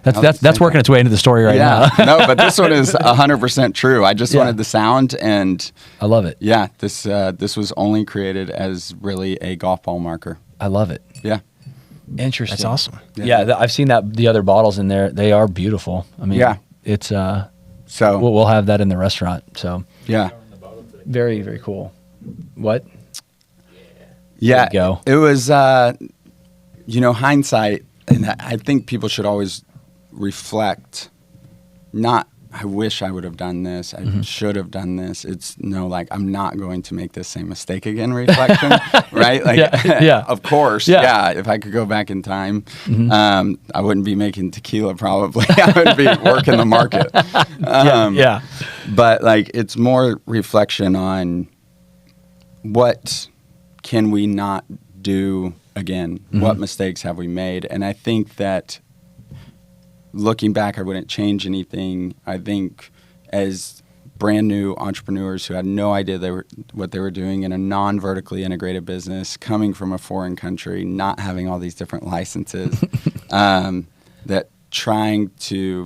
That's working its way into the story right now. No, but this one is 100% true. I just wanted the sound, and I love it. Yeah, this was only created as really a golf ball marker. I love it. Yeah, interesting. That's awesome. Yeah, I've seen the other bottles in there. They are beautiful. I mean, it's so we'll have that in the restaurant. So yeah, very very cool. What? Yeah, go. It was hindsight, and I think people should always reflect, not I wish I would have done this, I should have done this. It's I'm not going to make this same mistake again reflection, right? Of course, if I could go back in time, I wouldn't be making tequila probably. I would be working the market. But it's more reflection on what can we not do again? What mistakes have we made? And I think that looking back, I wouldn't change anything. I think as brand new entrepreneurs who had no idea what they were doing in a non-vertically integrated business, coming from a foreign country, not having all these different licenses, that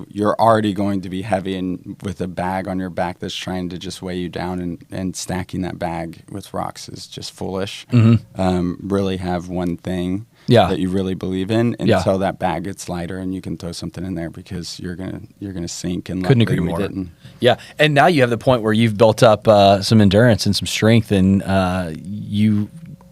you're already going to be heavy and with a bag on your back that's trying to just weigh you down, and stacking that bag with rocks is just foolish. Really have one thing that you really believe in until that bag gets lighter and you can throw something in there, because you're gonna sink. And couldn't agree more. Yeah, and now you have the point where you've built up some endurance and some strength, and you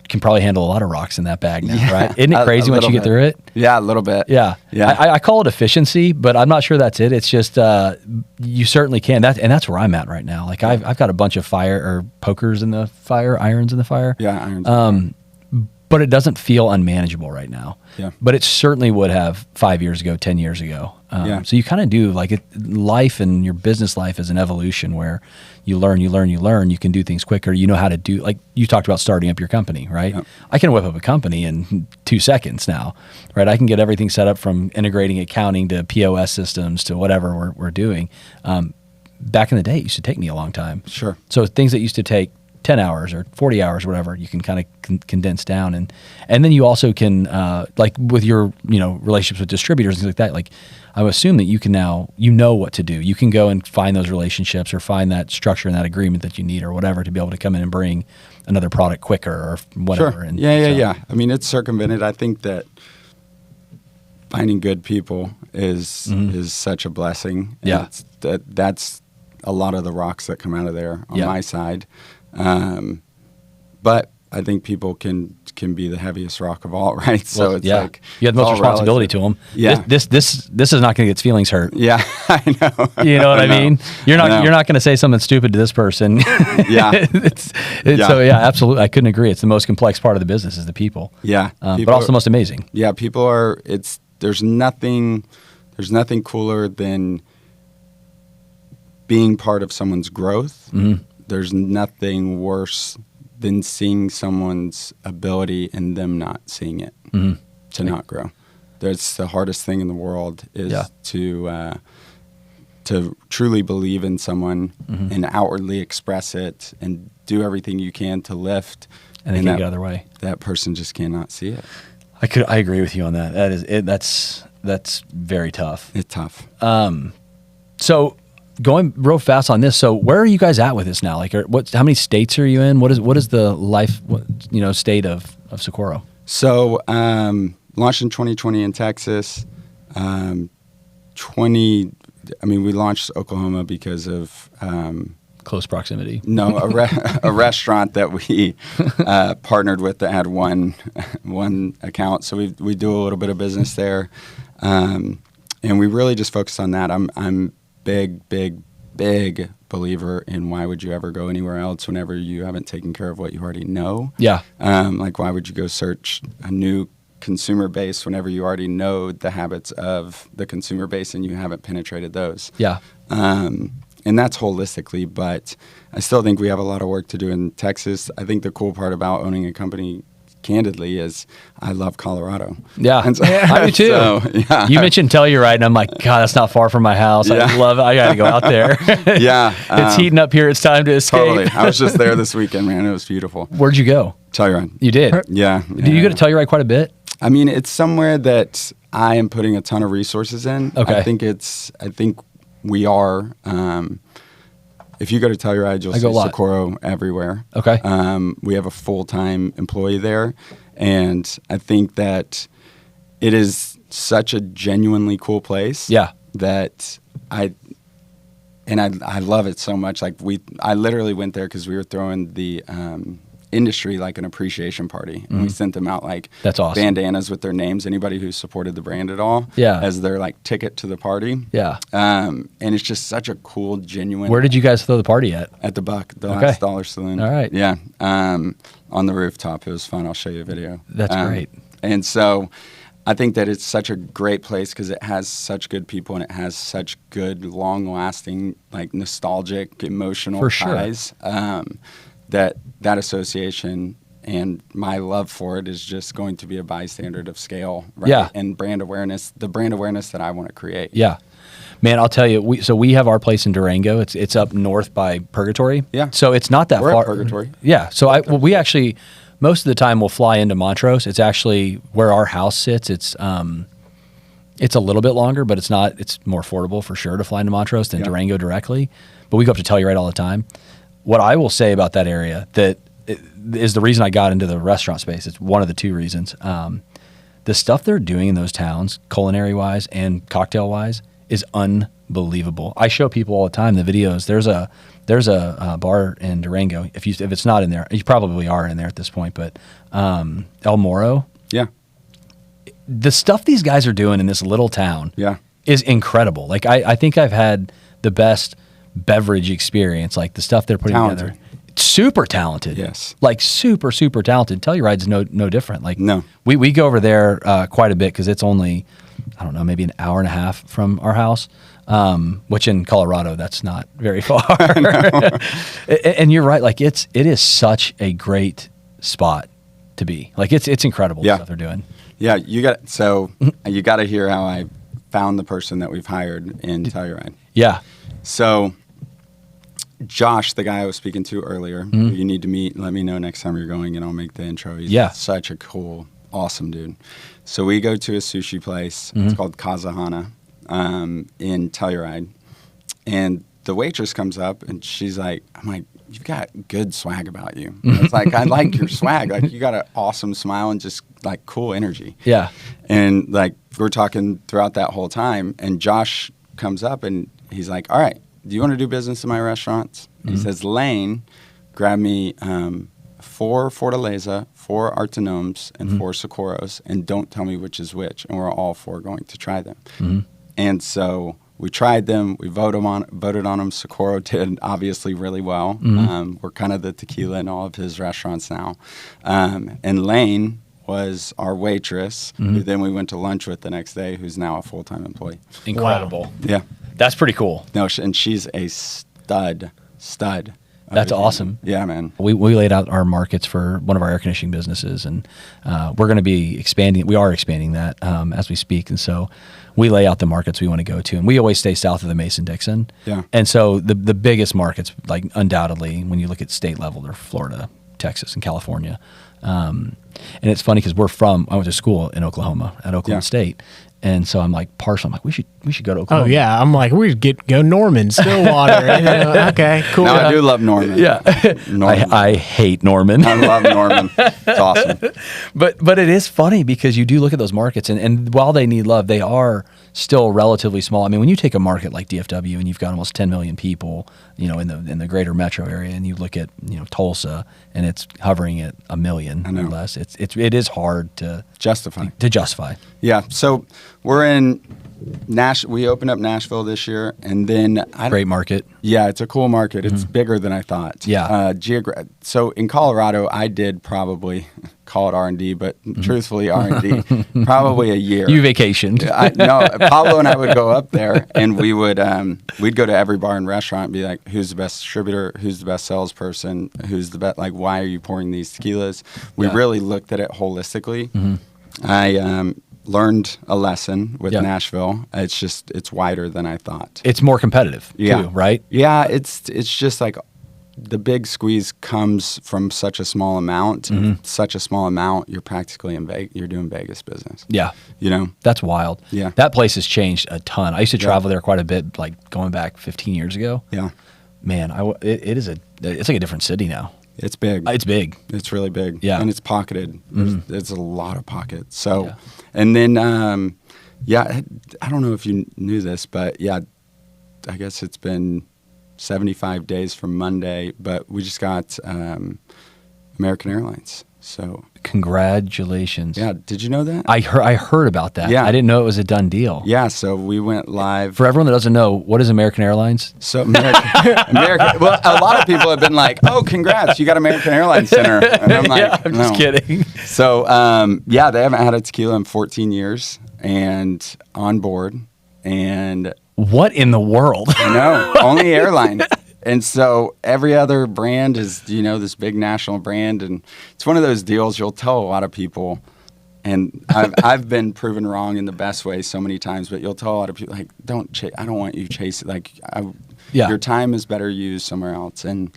can probably handle a lot of rocks in that bag now, right? Isn't it crazy once you get through it? Yeah, a little bit. Yeah. I call it efficiency, but I'm not sure that's it. It's just you certainly can. That's where I'm at right now. I've got a bunch of pokers in the fire, irons in the fire. Yeah, irons. But it doesn't feel unmanageable right now. Yeah. But it certainly would have 5 years ago, 10 years ago. So you kind of do life, and your business life is an evolution where you learn. You can do things quicker. You know how to do, you talked about starting up your company, right? Yep. I can whip up a company in 2 seconds now, right? I can get everything set up from integrating accounting to POS systems to whatever we're doing. Back in the day, it used to take me a long time. Sure. So things that used to take 10 hours or 40 hours, whatever, you can kind of condense down. And then you also can, with your, relationships with distributors and things like that, I would assume that you can now, what to do. You can go and find those relationships or find that structure and that agreement that you need or whatever to be able to come in and bring another product quicker or whatever. Sure. Yeah. I mean, it's circumvented. I think that finding good people is such a blessing. Yeah. That's a lot of the rocks that come out of there on my side. But I think people can be the heaviest rock of all, right? So it's you have the most responsibility to them. Yeah. This is not going to get its feelings hurt. Yeah, I know. You know what I mean? You're not going to say something stupid to this person. Yeah. So absolutely. I couldn't agree. It's the most complex part of the business is the people. Yeah. But also the most amazing. Yeah. People are, there's nothing cooler than being part of someone's growth. Mm-hmm. There's nothing worse than seeing someone's ability and them not seeing it, to not grow. That's the hardest thing in the world is to truly believe in someone and outwardly express it and do everything you can to lift. And then get out of their way. That person just cannot see it. I agree with you on that. That is it. That's very tough. It's tough. So going real fast on this. So where are you guys at with this now? How many states are you in? What is the life, state of Socorro? So, launched in 2020 in Texas. We launched Oklahoma because of close proximity. No, a restaurant that we partnered with that had one account. So we do a little bit of business there, and we really just focus on that. I'm big believer in why would you ever go anywhere else whenever you haven't taken care of what you already know. Yeah. Like, why would you go search a new consumer base whenever you already know the habits of the consumer base and you haven't penetrated those? Yeah. And that's holistically, but I still think we have a lot of work to do in Texas. I think the cool part about owning a company, candidly, is I love Colorado. Yeah, So, I do too. So, yeah. You mentioned Telluride, and I'm like, God, that's not far from my house. Yeah. I love it. I got to go out there. Yeah. It's heating up here. It's time to escape. Totally. I was just there this weekend, man. It was beautiful. Where'd you go? Telluride. You did? Yeah. Did you go to Telluride quite a bit? I mean, it's somewhere that I am putting a ton of resources in. Okay. I think we are. If you go to Telluride, you'll see Socorro everywhere. Okay. We have a full-time employee there, and I think that it is such a genuinely cool place. Yeah. That I love it so much. Like I literally went there because we were throwing the industry like an appreciation party, and we sent them out like that's awesome bandanas with their names, anybody who supported the brand at all, as their like ticket to the party. Yeah. And it's just such a cool, genuine. Where did you guys throw the party at? At the Buck, the last Dollar Saloon. All right. Yeah. On the rooftop. It was fun. I'll show you a video. That's great. And so I think that it's such a great place because it has such good people and it has such good, long-lasting, like nostalgic, emotional ties. That association and my love for it is just going to be a bystander of scale, right? Yeah. And brand awareness, the brand awareness that I want to create. Yeah. Man, I'll tell you, we have our place in Durango. It's up north by Purgatory. Yeah. So it's not that We're far. at Purgatory. Yeah. So we actually, most of the time we'll fly into Montrose. It's actually where our house sits. It's a little bit longer, but it's more affordable for sure to fly into Montrose than Durango directly. But we go up to Telluride all the time. What I will say about that area that is the reason I got into the restaurant space. It's one of the two reasons. The stuff they're doing in those towns, culinary-wise and cocktail-wise, is unbelievable. I show people all the time the videos. There's a bar in Durango. If it's not in there, you probably are in there at this point. But El Moro, the stuff these guys are doing in this little town, is incredible. Like I think I've had the best beverage experience. Like the stuff they're putting together. Super talented. Yes. Like super, super talented. Telluride's no different. Like no. We go over there quite a bit because it's only, I don't know, maybe an hour and a half from our house, which in Colorado, that's not very far. And you're right. Like it is such a great spot to be. Like it's incredible the stuff they're doing. Yeah. You got to hear how I found the person that we've hired in Telluride. Yeah. So Josh, the guy I was speaking to earlier, who you need to meet, let me know next time you're going and I'll make the intro. He's such a cool, awesome dude. So we go to a sushi place. It's called Kazahana in Telluride. And the waitress comes up and she's like, I'm like, you've got good swag about you. It's like, I like your swag. Like you got an awesome smile and just like cool energy. Yeah. And like we're talking throughout that whole time and Josh comes up and he's like, all right, do you want to do business in my restaurants? He says, Lane, grab me 4 Fortaleza, 4 Artinomes, and 4 Socorros, and don't tell me which is which. And we're all 4 going to try them. And so we tried them. We voted on them. Socorro did obviously really well. We're kind of the tequila in all of his restaurants now. And Lane was our waitress, who then we went to lunch with the next day, who's now a full-time employee. Incredible. Wow. Yeah. That's pretty cool. No, and she's a stud. That's awesome. Yeah, man. We laid out our markets for one of our air conditioning businesses, and we're going to be expanding. We are expanding that as we speak, and so we lay out the markets we want to go to, and we always stay south of the Mason-Dixon. Yeah. And so the biggest markets, like undoubtedly, when you look at state level, they're Florida, Texas, and California. And it's funny because I went to school in Oklahoma at Oklahoma State. And so I'm like partial. I'm like, we should go to Oklahoma. Oh yeah, I'm like, go Norman, Stillwater. Okay, cool. No, I do love Norman. Yeah, Norman. I hate Norman. I love Norman. It's awesome. But it is funny because you do look at those markets, and while they need love, they are still relatively small. I mean, when you take a market like DFW and you've got almost 10 million people, in the greater metro area, and you look at Tulsa and it's hovering at 1 million or less, it is hard to justify. To justify. Yeah. So we're in We opened up Nashville this year, and then Great market. Yeah, it's a cool market. It's bigger than I thought. Yeah. So in Colorado, I did probably call it R&D, but truthfully R&D, probably a year. You vacationed. No, Pablo and I would go up there, and we'd go to every bar and restaurant and be like, who's the best distributor? Who's the best salesperson? Who's the best? Like, why are you pouring these tequilas? We really looked at it holistically. I learned a lesson with Nashville. It's wider than I thought. It's more competitive too, right? Yeah, it's just like the big squeeze comes from such a small amount. Such a small amount, you're practically you're doing Vegas business. Yeah. That's wild. Yeah. That place has changed a ton. I used to travel there quite a bit, like going back 15 years ago. Yeah. Man, it's like a different city now. It's big. It's big. It's really big. Yeah. And it's pocketed. There's a lot of pockets. So, and then, I don't know if you knew this, but I guess it's been 75 days from Monday, but we just got American Airlines. So congratulations. Yeah, did you know that? I heard about that. Yeah. I didn't know it was a done deal. Yeah, so we went live. For everyone that doesn't know, what is American Airlines? So American. Well, a lot of people have been like, "Oh, congrats, you got American Airlines Center," and I'm like, I'm just kidding. So they haven't had a tequila in 14 years, and on board, and what in the world? No, only airline. And so every other brand is, this big national brand, and it's one of those deals you'll tell a lot of people, and I've been proven wrong in the best way so many times, but you'll tell a lot of people, like, I don't want you chasing, like, your time is better used somewhere else, and,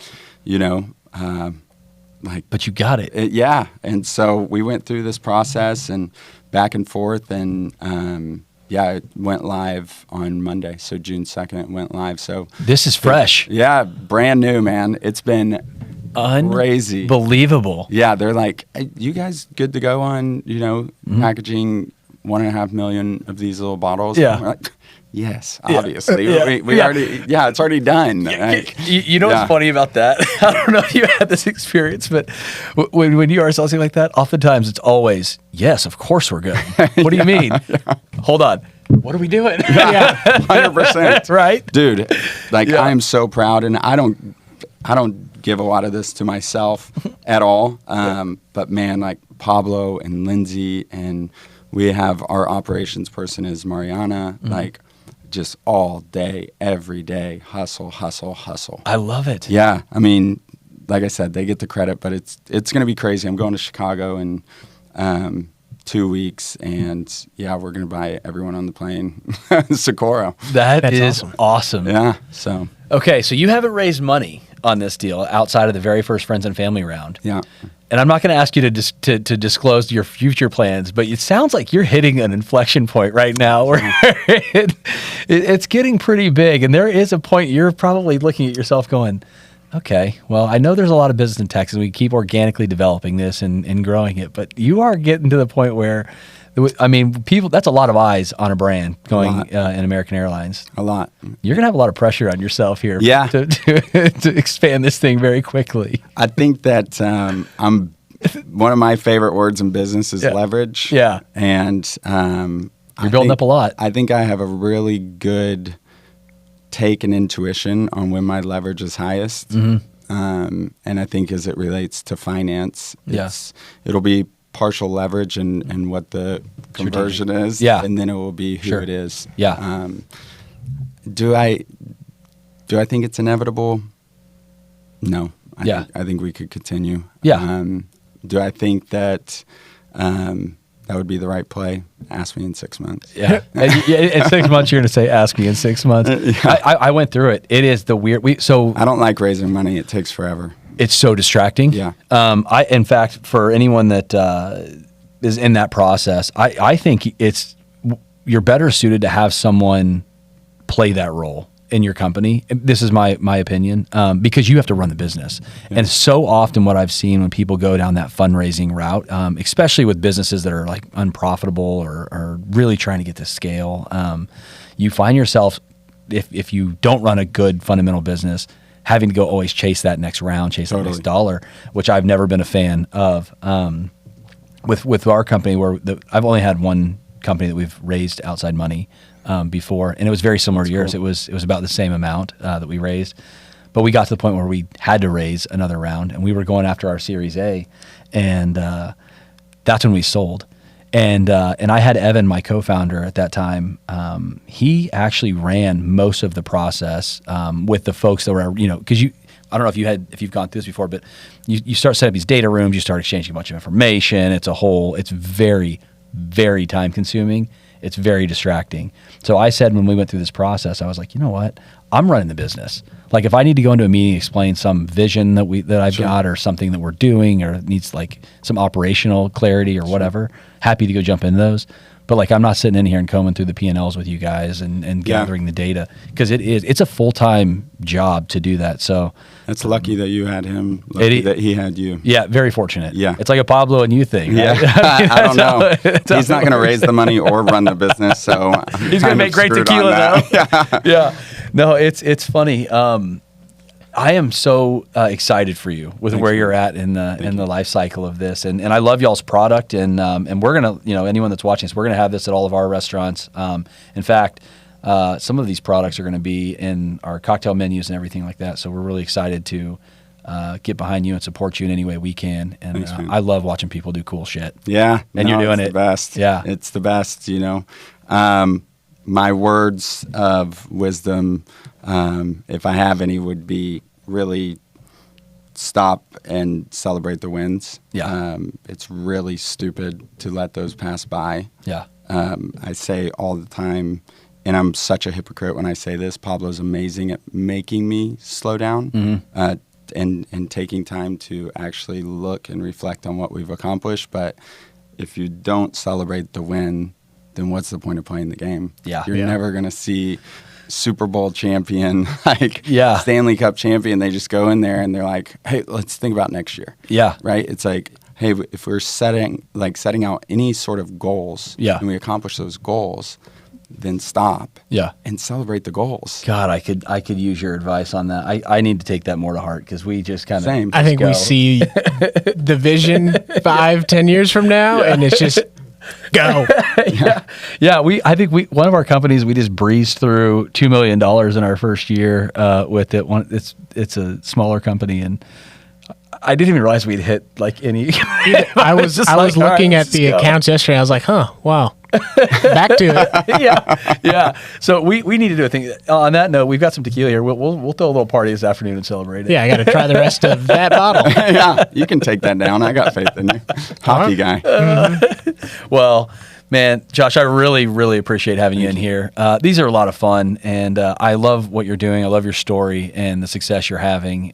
But you got it. And so we went through this process and back and forth, and, it went live on Monday. So June 2nd, it went live. So this is fresh. Yeah, brand new, man. It's been crazy. Unbelievable. Yeah, they're like, hey, you guys good to go on, packaging 1.5 million of these little bottles? Yeah. We're like, yes, obviously. We already, it's already done. You know what's funny about that? I don't know if you had this experience, but when you are something like that, oftentimes it's always, yes, of course we're good. What do you mean? Hold on. What are we doing? 100%. Right? Dude, I am so proud, and I don't give a lot of this to myself at all. But man, like Pablo and Lindsay, and we have our operations person is Mariana, just all day, every day, hustle. I love it. Yeah. I mean, like I said, they get the credit, but it's going to be crazy. I'm going to Chicago in 2 weeks, and we're going to buy everyone on the plane Socorro. That's awesome. Yeah. So. Okay. So you haven't raised money on this deal outside of the very first friends and family round. Yeah. And I'm not going to ask you to disclose your future plans, but it sounds like you're hitting an inflection point right now where it's getting pretty big. And there is a point you're probably looking at yourself going, okay, well, I know there's a lot of business in Texas. We keep organically developing this and growing it. But you are getting to the point where, people, that's a lot of eyes on a brand going in American Airlines. A lot. You're going to have a lot of pressure on yourself here to expand this thing very quickly. I think that one of my favorite words in business is leverage. Yeah. And you're building up a lot. I think I have a really good take and intuition on when my leverage is highest. And I think as it relates to finance, it'll be partial leverage and what the conversion is, and then it will be who it is. Yeah. Do I think it's inevitable? No. I think we could continue. Yeah. Do I think that that would be the right play? Ask me in 6 months. Yeah. In 6 months, you're going to say, ask me in 6 months. I went through it. It is the weird. I don't like raising money. It takes forever. It's so distracting. Yeah. In fact, for anyone that is in that process, I think you're better suited to have someone play that role in your company. This is my opinion, because you have to run the business. Yeah. And so often what I've seen when people go down that fundraising route, especially with businesses that are like unprofitable or really trying to get to scale, you find yourself, if you don't run a good fundamental business, having to go always chase that next round, chase that next dollar, which I've never been a fan of. With our company, where I've only had one company that we've raised outside money before, and it was very similar to yours. Cool. It was about the same amount that we raised, but we got to the point where we had to raise another round, and we were going after our Series A, and that's when we sold. And I had Evan, my co-founder at that time. He actually ran most of the process with the folks that were, because I don't know if you've gone through this before, but you start setting up these data rooms, you start exchanging a bunch of information. It's very, very time consuming. It's very distracting. So I said when we went through this process, I was like, you know what? I'm running the business. Like if I need to go into a meeting, explain some vision that I've got or something that we're doing or needs like some operational clarity or whatever, happy to go jump into those. But like I'm not sitting in here and combing through the P&Ls with you guys and gathering the data because it's a full-time job to do that. So it's lucky that you had him, that he had you. Yeah, very fortunate. Yeah. It's like a Pablo and you thing. Right? Yeah. I don't know. He's not going to raise the money or run the business, so he's going to make great tequila though. Yeah. No, it's funny. I am so excited for you with where you're at in the life cycle of this, and I love y'all's product, and we're gonna, anyone that's watching this, we're gonna have this at all of our restaurants. In fact, some of these products are gonna be in our cocktail menus and everything like that. So we're really excited to get behind you and support you in any way we can. And Thanks, I love watching people do cool shit. Yeah, and you're doing it's it. The best. Yeah, it's the best. My words of wisdom, if I have any, would be really stop and celebrate the wins. Yeah. It's really stupid to let those pass by. Yeah. I say all the time, and I'm such a hypocrite when I say this, Pablo's amazing at making me slow down and taking time to actually look and reflect on what we've accomplished. But if you don't celebrate the win, then what's the point of playing the game? Yeah. You're never going to see Super Bowl champion, Yeah. Stanley Cup champion. They just go in there and they're like, hey, let's think about next year. Yeah. Right? It's like, hey, if we're setting out any sort of goals and we accomplish those goals, then stop and celebrate the goals. God, I could use your advice on that. I need to take that more to heart because we just kind of I think we see the vision 5-10 years from now, and it's just go. I think one of our companies, we just breezed through $2 million in our first year with it. It's a smaller company, and I didn't even realize we'd hit like any. I was looking at the accounts yesterday. I was like, huh, wow. Back to it. Yeah. So we need to do a thing. On that note, we've got some tequila here. We'll throw a little party this afternoon and celebrate it. Yeah, I got to try the rest of that bottle. Yeah, you can take that down. I got faith in you. Hockey guy. Well, man, Josh, I really, really appreciate having you in here. These are a lot of fun, and I love what you're doing. I love your story and the success you're having.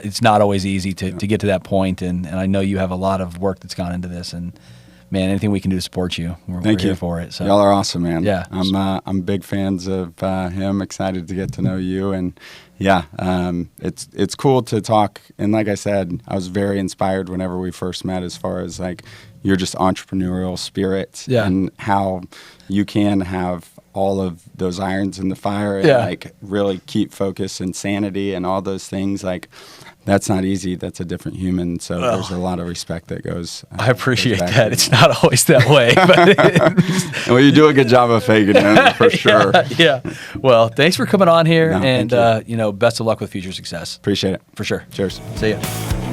It's not always easy to get to that point, and I know you have a lot of work that's gone into this, and man, anything we can do to support you, we're here for it. So y'all are awesome, man. Yeah, I'm big fans of him. Excited to get to know you, and it's cool to talk. And like I said, I was very inspired whenever we first met, as far as like your just entrepreneurial spirit and how you can have all of those irons in the fire and like really keep focus and sanity and all those things. Like that's not easy. That's a different human. So there's a lot of respect that goes. I appreciate that. It's not always that way, but well, you do a good job of faking it for sure. Yeah. Well, thanks for coming on here, and best of luck with future success. Appreciate it for sure. Cheers. See ya.